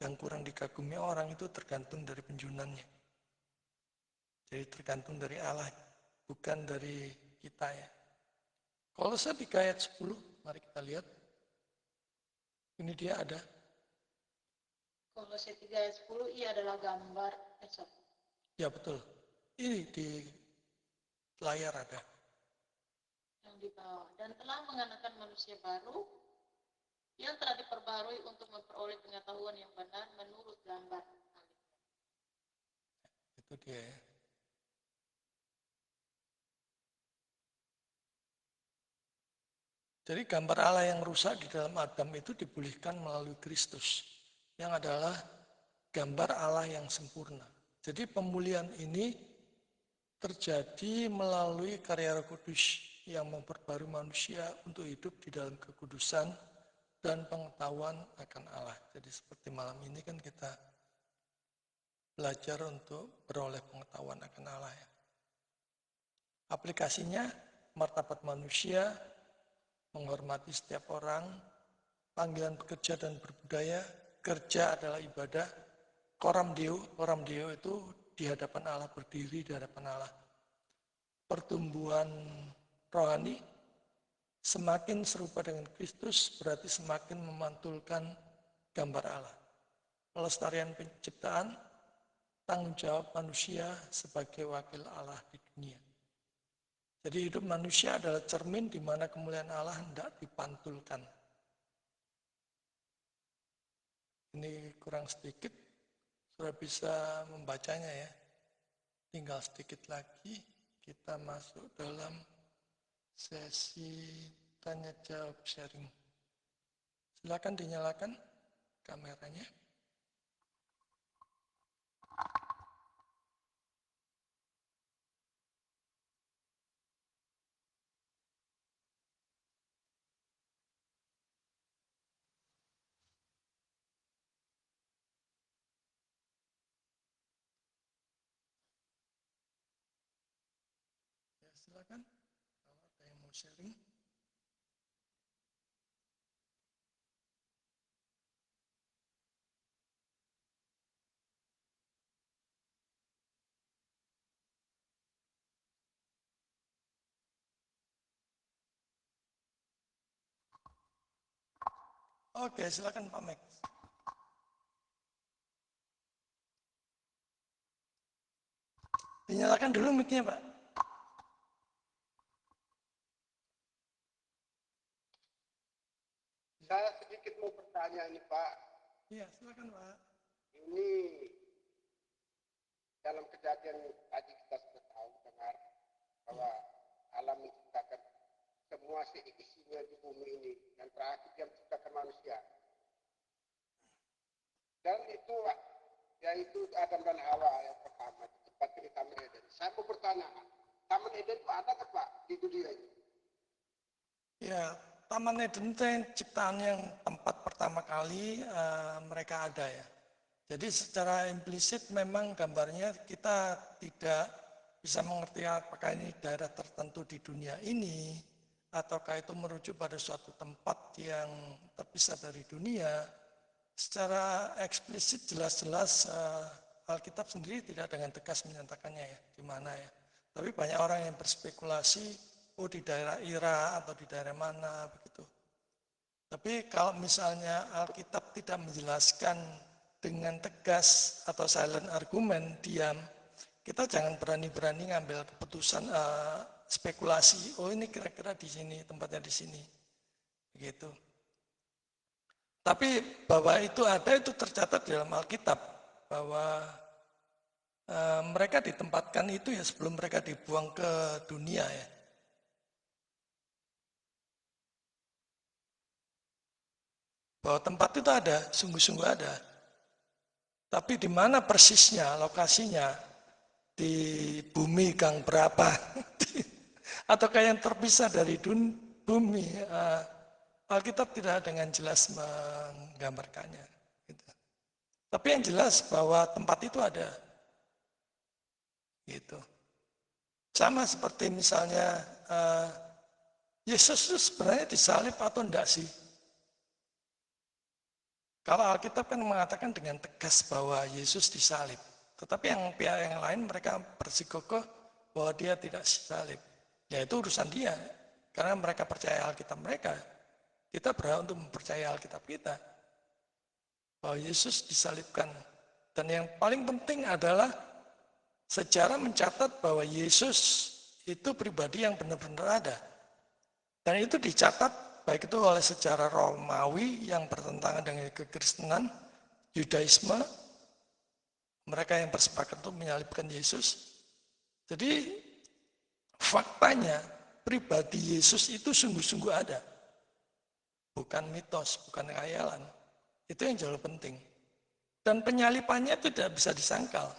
yang kurang dikagumi orang, itu tergantung dari penjunannya. Jadi tergantung dari Allah, bukan dari kita ya. Kolose 3 ayat 10, mari kita lihat. Ini dia ada. Kolose 3 ayat 10, ia adalah gambar, Ya betul. Ini di layar ada. yang di bawah. Dan telah mengenakan manusia baru, yang telah diperbarui untuk memperoleh pengetahuan yang benar menurut gambar. Itu dia ya. Jadi gambar Allah yang rusak di dalam Adam itu dipulihkan melalui Kristus, yang adalah gambar Allah yang sempurna. Jadi pemulihan ini terjadi melalui karya Roh Kudus yang memperbarui manusia untuk hidup di dalam kekudusan dan pengetahuan akan Allah. Jadi seperti malam ini kan kita belajar untuk beroleh pengetahuan akan Allah ya. Aplikasinya martabat manusia, menghormati setiap orang, panggilan bekerja dan berbudaya, kerja adalah ibadah, coram Deo itu di hadapan Allah, berdiri di hadapan Allah. Pertumbuhan rohani, semakin serupa dengan Kristus berarti semakin memantulkan gambar Allah. Pelestarian penciptaan, tanggung jawab manusia sebagai wakil Allah di dunia. Jadi hidup manusia adalah cermin di mana kemuliaan Allah hendak dipantulkan. Ini kurang sedikit, sudah bisa membacanya ya. Tinggal sedikit lagi kita masuk dalam sesi tanya jawab sharing. Silakan dinyalakan kameranya. Silakan kalau ada yang mau sharing. Oke, silakan Pak Mek. Dinyalakan dulu mic-nya, Pak. Saya sedikit mau bertanya ini Pak. Iya, silakan Pak. Ini dalam kejadian tadi kita sudah tahu dengar bahwa Allah menciptakan semua isinya di bumi ini, dan terakhir dia menciptakan manusia. Dan itu yaitu Adam dan Hawa yang pertama di tempat ini Taman Eden. Saya mau bertanya, Taman Eden itu ada nggak Pak di dunia ini? Ya, Taman Eden itu ciptaan yang tempat pertama kali mereka ada ya. Jadi secara implisit memang gambarnya kita tidak bisa mengerti apakah ini daerah tertentu di dunia ini, ataukah itu merujuk pada suatu tempat yang terpisah dari dunia. Secara eksplisit jelas-jelas Alkitab sendiri tidak dengan tegas menyatakannya ya, di mana ya. Tapi banyak orang yang berspekulasi, oh di daerah Ira atau di daerah mana begitu. Tapi kalau misalnya Alkitab tidak menjelaskan dengan tegas atau silent argument, diam, kita jangan berani-berani ngambil keputusan spekulasi. Oh ini kira-kira di sini, tempatnya di sini, begitu. Tapi bahwa itu ada, itu tercatat dalam Alkitab bahwa mereka ditempatkan itu ya sebelum mereka dibuang ke dunia ya. Bahwa tempat itu ada, sungguh-sungguh ada. Tapi di mana persisnya, lokasinya, di bumi gang berapa, ataukah yang terpisah dari bumi, Alkitab tidak dengan jelas menggambarkannya. Gitu. Tapi yang jelas bahwa tempat itu ada. Gitu. Sama seperti misalnya Yesus itu sebenarnya disalib atau enggak sih? Kalau Alkitab kan mengatakan dengan tegas bahwa Yesus disalib. Tetapi yang pihak yang lain mereka bersikukuh bahwa dia tidak disalib. Ya itu urusan dia. Karena mereka percaya Alkitab mereka. Kita berhak untuk mempercayai Alkitab kita. Bahwa Yesus disalibkan. Dan yang paling penting adalah sejarah mencatat bahwa Yesus itu pribadi yang benar-benar ada. Dan itu dicatat baik itu oleh sejarah Romawi yang bertentangan dengan kekristenan, Yudaisme, mereka yang bersepakat untuk menyalibkan Yesus. Jadi faktanya pribadi Yesus itu sungguh-sungguh ada. Bukan mitos, bukan khayalan. Itu yang jauh penting. Dan penyalipannya itu tidak bisa disangkal.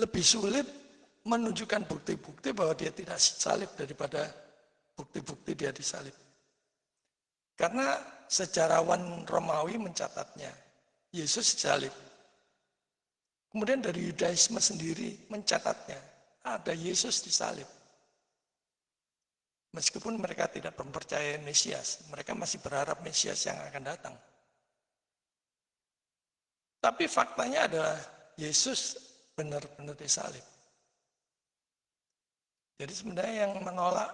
Lebih sulit menunjukkan bukti-bukti bahwa dia tidak disalib daripada bukti-bukti dia disalib. Karena sejarawan Romawi mencatatnya, Yesus disalib. Kemudian dari Yudaisme sendiri mencatatnya, ada Yesus disalib. Meskipun mereka tidak mempercayai Mesias, mereka masih berharap Mesias yang akan datang. Tapi faktanya adalah Yesus benar-benar disalib. Jadi sebenarnya yang menolak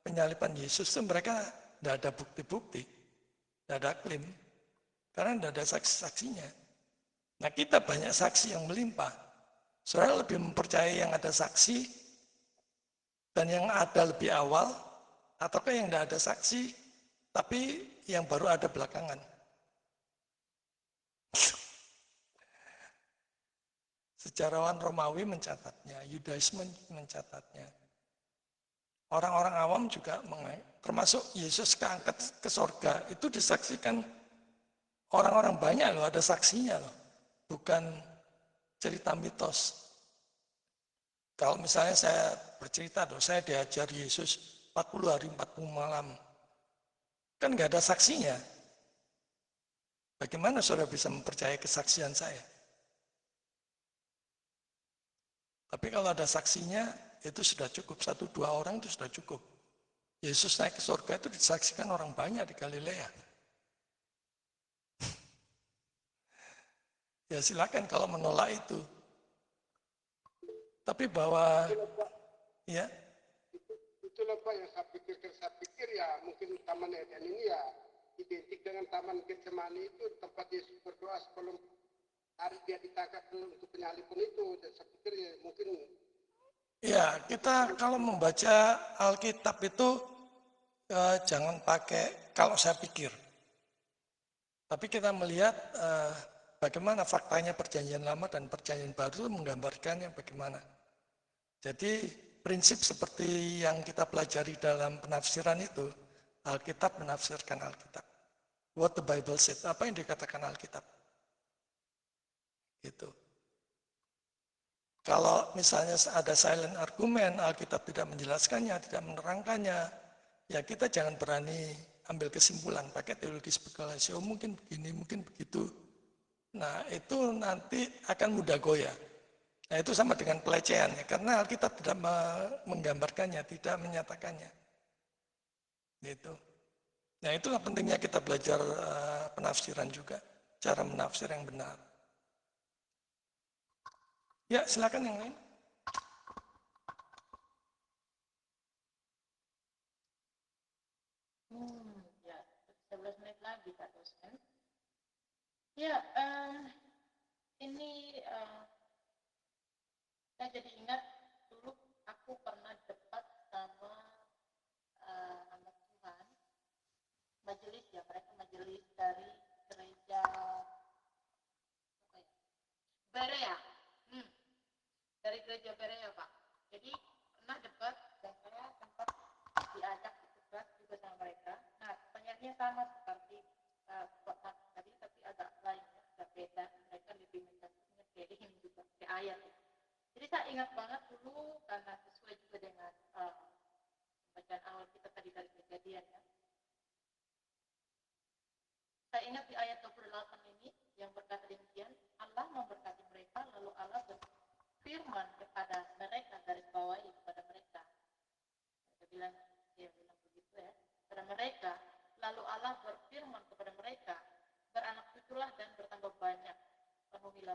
penyaliban Yesus itu mereka tidak ada bukti-bukti, tidak ada klaim, karena tidak ada saksi-saksinya. Nah kita banyak saksi yang melimpah. Saudara lebih mempercayai yang ada saksi dan yang ada lebih awal, ataukah yang tidak ada saksi, tapi yang baru ada belakangan. Sejarawan Romawi mencatatnya, Yudaisme mencatatnya. Orang-orang awam juga termasuk Yesus keangkat ke sorga, itu disaksikan orang-orang banyak loh, ada saksinya loh. Bukan cerita mitos. Kalau misalnya saya bercerita loh, saya diajar Yesus 40 hari 40 malam. Kan nggak ada saksinya. Bagaimana saudara bisa mempercayai kesaksian saya? Tapi kalau ada saksinya, itu sudah cukup. 1-2 orang itu sudah cukup. Yesus naik ke surga itu disaksikan orang banyak di Galilea. Ya silakan kalau menolak itu. Tapi bahwa, Itulah Pak, ya, itulah Pak yang saya pikir ya mungkin Taman Eden ini ya identik dengan Taman Getsemani itu tempat Yesus berdoa sebelum hari dia ditangkap untuk penyaliban itu. Dan saya pikir ya mungkin ya kita kalau membaca Alkitab itu jangan pakai kalau saya pikir. Tapi kita melihat bagaimana faktanya perjanjian lama dan perjanjian baru menggambarkannya bagaimana. Jadi prinsip seperti yang kita pelajari dalam penafsiran itu, Alkitab menafsirkan Alkitab. What the Bible said, apa yang dikatakan Alkitab. Gitu. Kalau misalnya ada silent argument, Alkitab tidak menjelaskannya, tidak menerangkannya, ya kita jangan berani ambil kesimpulan pakai teologi spekulasi, oh mungkin begini, mungkin begitu. Nah itu nanti akan mudah goyah. Nah itu sama dengan pelecehan ya, karena Alkitab tidak menggambarkannya, tidak menyatakannya. Gitu. Nah itulah pentingnya kita belajar penafsiran juga, cara menafsir yang benar. Ya silakan yang lain. Ya, 11 menit lagi Pak Dosen. Ya, ini saya jadi ingat dulu aku pernah debat sama anak Tuhan, majelis ya, mereka majelis dari gereja apa ya? Berea, dari gereja Berea Pak. Jadi pernah debat dan saya sempat diajak debat juga sama mereka. Nah, pertanyaannya sama seperti tadi, tapi agak lain ya, agak beda. Mereka lebih mencatatnya kayak ini juga, kayak ayat ya. Jadi saya ingat banget dulu karena sesuai juga dengan bacaan awal kita tadi dari Kejadian ya. Saya ingat di ayat 28 ini yang berkata demikian, Allah memberkati mereka, lalu Allah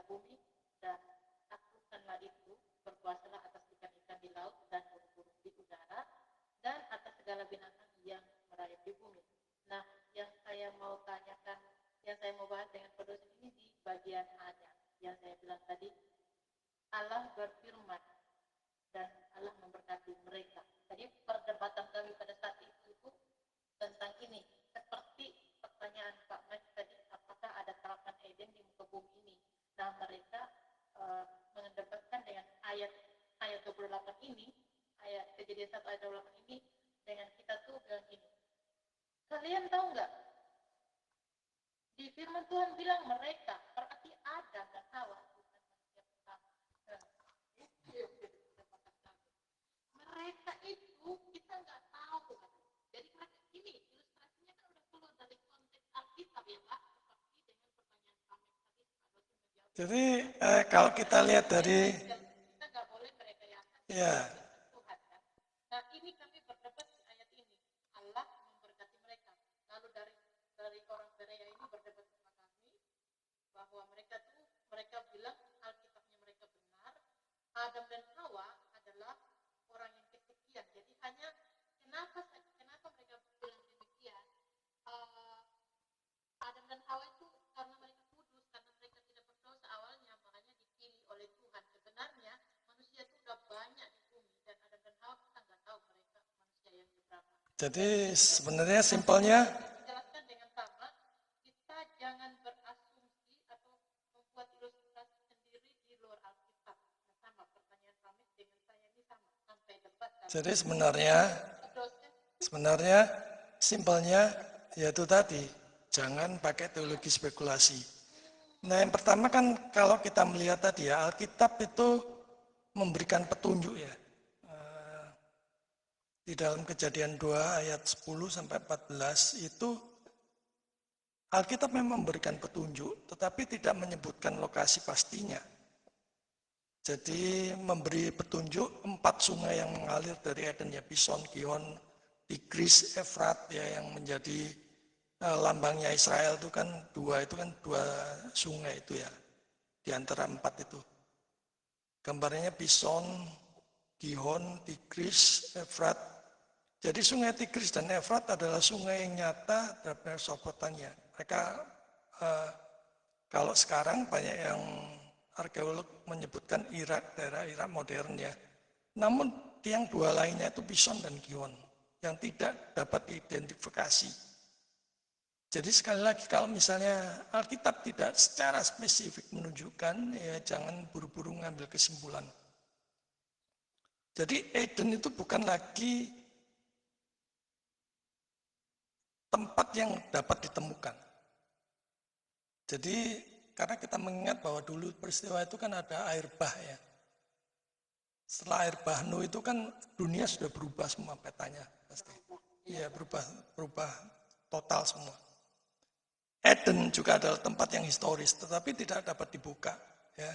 bumi, dan taklukkanlah itu, berkuasalah atas ikan-ikan di laut dan burung-burung di udara, dan atas segala binatang yang merayap di bumi. Nah, yang saya mau tanyakan, yang saya mau bahas dengan Pak dosen ini di bagian A-nya, yang saya bilang tadi, Allah berfirman dan Allah memberkati mereka. Tadi perdebatan kami pada saat itu tentang ini, seperti pertanyaan Pak Mas tadi, apakah ada tahapan Eden di muka bumi ini? Nah, mereka mengedepankan dengan ayat 28 ini, ayat Kejadian 1 ayat 28 ini, dengan kita tuh bilang gini, kalian tahu nggak? Di firman Tuhan bilang mereka, berarti Adam dan Hawa, bukan manusia pertama. Mereka itu kita nggak tahu. Jadi mereka ini ilustrasinya kan udah keluar dari konteks Alkitab ya Pak, seperti dengan pertanyaan kami tadi Pak dosen menjawab. Jadi kalau kita lihat dari Kita nggak boleh merekayasa ya Tuhan kan. Nah ini kami berdebat di ayat ini. Allah memberkati mereka. Lalu dari orang Berea ini berdebat sama kami bahwa mereka bilang Alkitabnya mereka benar. Adam dan Hawa adalah orang yang kesekian. Jadi hanya kenapa mereka bilang demikian? Adam dan Hawa itu karena mereka kudus, karena mereka tidak berdosa awalnya, makanya dipilih oleh Tuhan. Sebenarnya manusia itu udah banyak di bumi, dan Adam dan Hawa kita nggak tahu mereka manusia yang keberapa. jadi sebenarnya simpelnya Dijelaskan dengan sama, kita jangan berasumsi atau membuat ilustrasi sendiri di luar Alkitab. Nah, sama pertanyaan kami dengan saya ini sama sampai debat. jadi sebenarnya simpelnya yaitu tadi jangan pakai teologi spekulasi. Nah, yang pertama kan kalau kita melihat tadi ya, Alkitab itu memberikan petunjuk ya. Di dalam Kejadian 2 ayat 10 sampai 14 itu Alkitab memang memberikan petunjuk, tetapi tidak menyebutkan lokasi pastinya. Jadi memberi petunjuk 4 sungai yang mengalir dari Eden ya, Pison, Gihon, Tigris, Efrat ya, yang menjadi lambangnya Israel itu kan dua sungai itu ya, di antara 4 itu. Gambarnya Pison, Gihon, Tigris, Efrat. Jadi sungai Tigris dan Efrat adalah sungai yang nyata terhadap Mesopotamia. Mereka kalau sekarang banyak yang arkeolog menyebutkan Irak, daerah Irak modern ya. Namun yang dua lainnya itu Pison dan Gihon yang tidak dapat diidentifikasi. Jadi sekali lagi kalau misalnya Alkitab tidak secara spesifik menunjukkan, ya jangan buru-buru ngambil kesimpulan. Jadi Eden itu bukan lagi tempat yang dapat ditemukan. Jadi karena kita mengingat bahwa dulu peristiwa itu kan ada air bah ya. Setelah air bah Nuh itu kan dunia sudah berubah semua petanya pasti. Iya, berubah total semua. Eden juga adalah tempat yang historis, tetapi tidak dapat dibuka. Ya.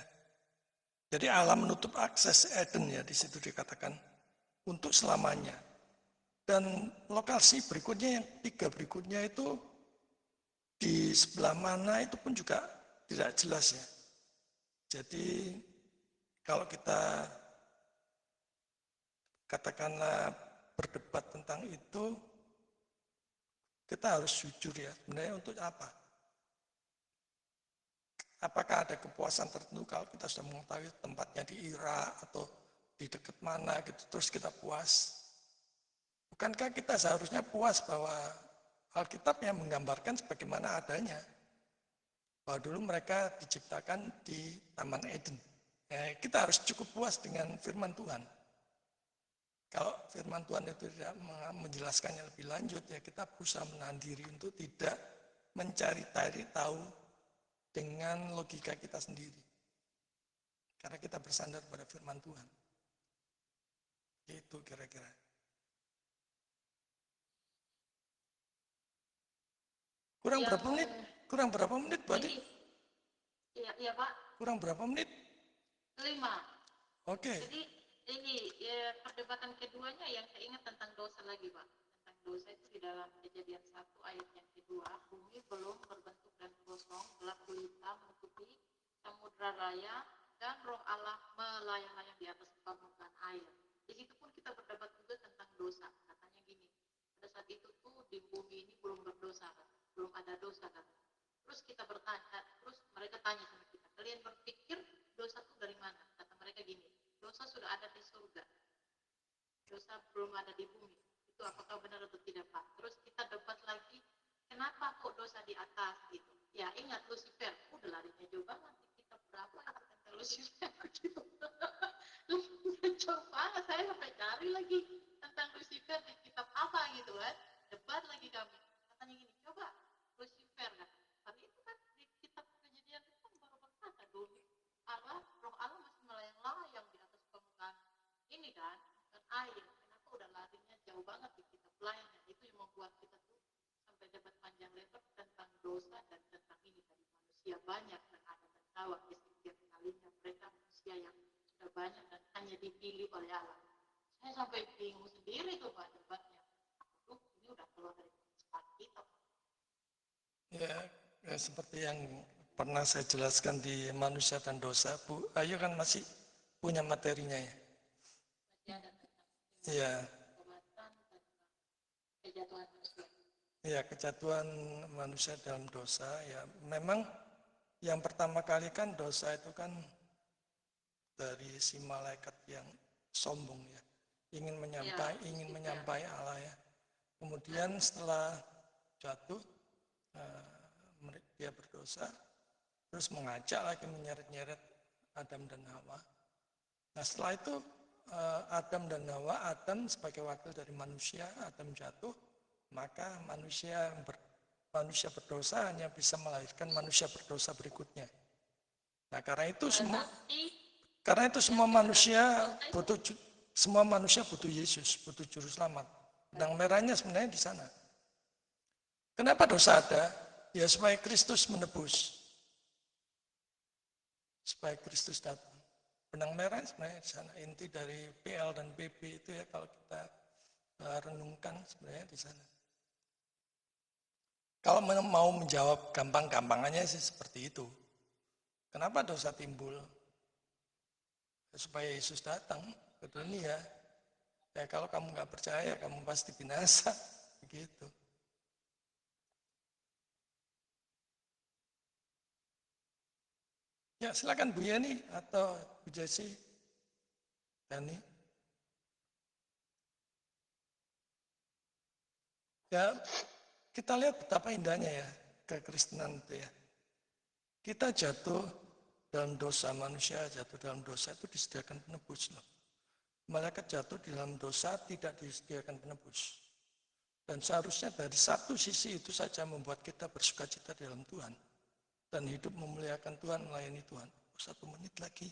Jadi Allah menutup akses Eden ya, di situ dikatakan untuk selamanya. Dan lokasi berikutnya yang 3 berikutnya itu di sebelah mana itu pun juga tidak jelas ya. Jadi kalau kita katakanlah berdebat tentang itu, kita harus jujur ya, sebenarnya untuk apa? Apakah ada kepuasan tertentu kalau kita sudah mengetahui tempatnya di Irak atau di dekat mana gitu, terus kita puas? Bukankah kita seharusnya puas bahwa Alkitab yang menggambarkan sebagaimana adanya? Bahwa dulu mereka diciptakan di Taman Eden. Ya, kita harus cukup puas dengan firman Tuhan. Kalau firman Tuhan itu tidak menjelaskannya lebih lanjut, ya kita berusaha menahan diri untuk tidak mencari tahu dengan logika kita sendiri. Karena kita bersandar pada firman Tuhan. Itu kira-kira. Kurang berapa menit, Bu Adi? Iya Pak. Kurang berapa menit? 5. Oke. Jadi ini ya, perdebatan keduanya yang saya ingat tentang dosa lagi Pak. Tentang dosa itu di dalam Kejadian 1 ayat yang kedua, bumi belum berbentuk dan kosong, gelap gulita menutupi samudra raya dan roh Allah melayang-layang di atas permukaan air. Di situ pun kita berdebat juga tentang dosa. Katanya gini, pada saat itu tuh di bumi ini belum berdosa kan, belum ada dosa kan. Terus kita bertanya, terus mereka tanya sama kita, kalian berpikir dosa itu dari mana? Kata mereka gini, dosa sudah ada di surga, dosa belum ada di bumi. Itu apakah benar atau tidak, Pak? Terus kita debat lagi, kenapa kok dosa di atas gitu? Ya ingat Lucifer, udah larinya jauh banget. Kita berapa itu tentang Lucifer gitu. Jauh banget, saya sampai cari lagi tentang Lucifer di kitab apa gitu kan. Debat lagi kami. Katanya gini, coba Lucifer kan. Tapi itu kan di kitab Kejadian itu kan baru berkata dulu roh Allah masih melayang-layang di atas permukaan ini kan, dan air. Kenapa udah larinya jauh banget di kitab lainnya? Itu yang membuat kita tuh sampai debat panjang lebar tentang dosa dan tentang ini tadi manusia banyak dan ada dan tawa di setiap kalinya mereka manusia yang sudah banyak dan hanya dipilih oleh Allah. Saya sampai bingung sendiri tuh Pak debatnya. Ini udah keluar dari kesempatan kita. Ya, seperti yang pernah saya jelaskan di manusia dan dosa, Bu Ayu kan masih punya materinya ya. Masih ada tentang Iya, kebatan, tentang kejatuhan manusia. ya kejatuhan manusia dalam dosa ya. Memang yang pertama kali kan dosa itu kan dari si malaikat yang sombong ya, ingin menyampai Allah ya. Kemudian setelah jatuh dia berdosa, terus mengajak lagi menyeret-nyeret Adam dan Hawa. Nah setelah itu Adam dan Hawa, Adam sebagai wakil dari manusia, Adam jatuh, maka manusia berdosa hanya bisa melahirkan manusia berdosa berikutnya. Nah karena itu semua manusia butuh Yesus, butuh juru selamat. Benang merahnya sebenarnya di sana. Kenapa dosa ada? Ya supaya Kristus menebus. Supaya Kristus datang. Benang merah sebenarnya di sana. Inti dari PL dan PP itu ya kalau kita renungkan sebenarnya di sana. Kalau mau menjawab gampang-gampangannya sih seperti itu. Kenapa dosa timbul? Supaya Yesus datang ke dunia. Ya kalau kamu nggak percaya, kamu pasti binasa. Begitu. Ya silakan Bu Yani atau Bu Jesi, Dani. Ya kita lihat betapa indahnya ya kekristenan itu ya. Kita jatuh dalam dosa, manusia jatuh dalam dosa itu disediakan penebus loh. Malaikat jatuh di dalam dosa tidak disediakan penebus. Dan seharusnya dari satu sisi itu saja membuat kita bersukacita di dalam Tuhan. Dan hidup memuliakan Tuhan, melayani Tuhan. 1 menit lagi.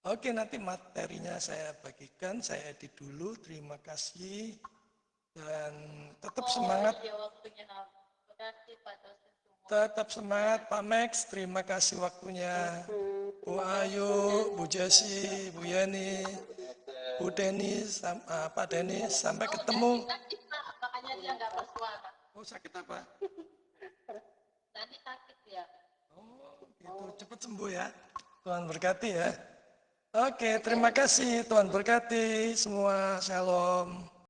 Oke, nanti materinya saya bagikan, saya edit dulu. Terima kasih. Dan tetap semangat. Iya, waktunya habis. Terima kasih Pak dosen semua. Tetap semangat Pak Max, terima kasih waktunya. Bu Ayu, Bu Jesi, Bu Yani, Bu Denis, Pak Denis, sampai ketemu. Sakit Pak, makanya dia nggak bersuara. Oh sakit apa? Tadi sakit ya. Oh gitu, cepat sembuh ya. Tuhan berkati ya. Oke, terima kasih. Tuhan berkati semua. Shalom.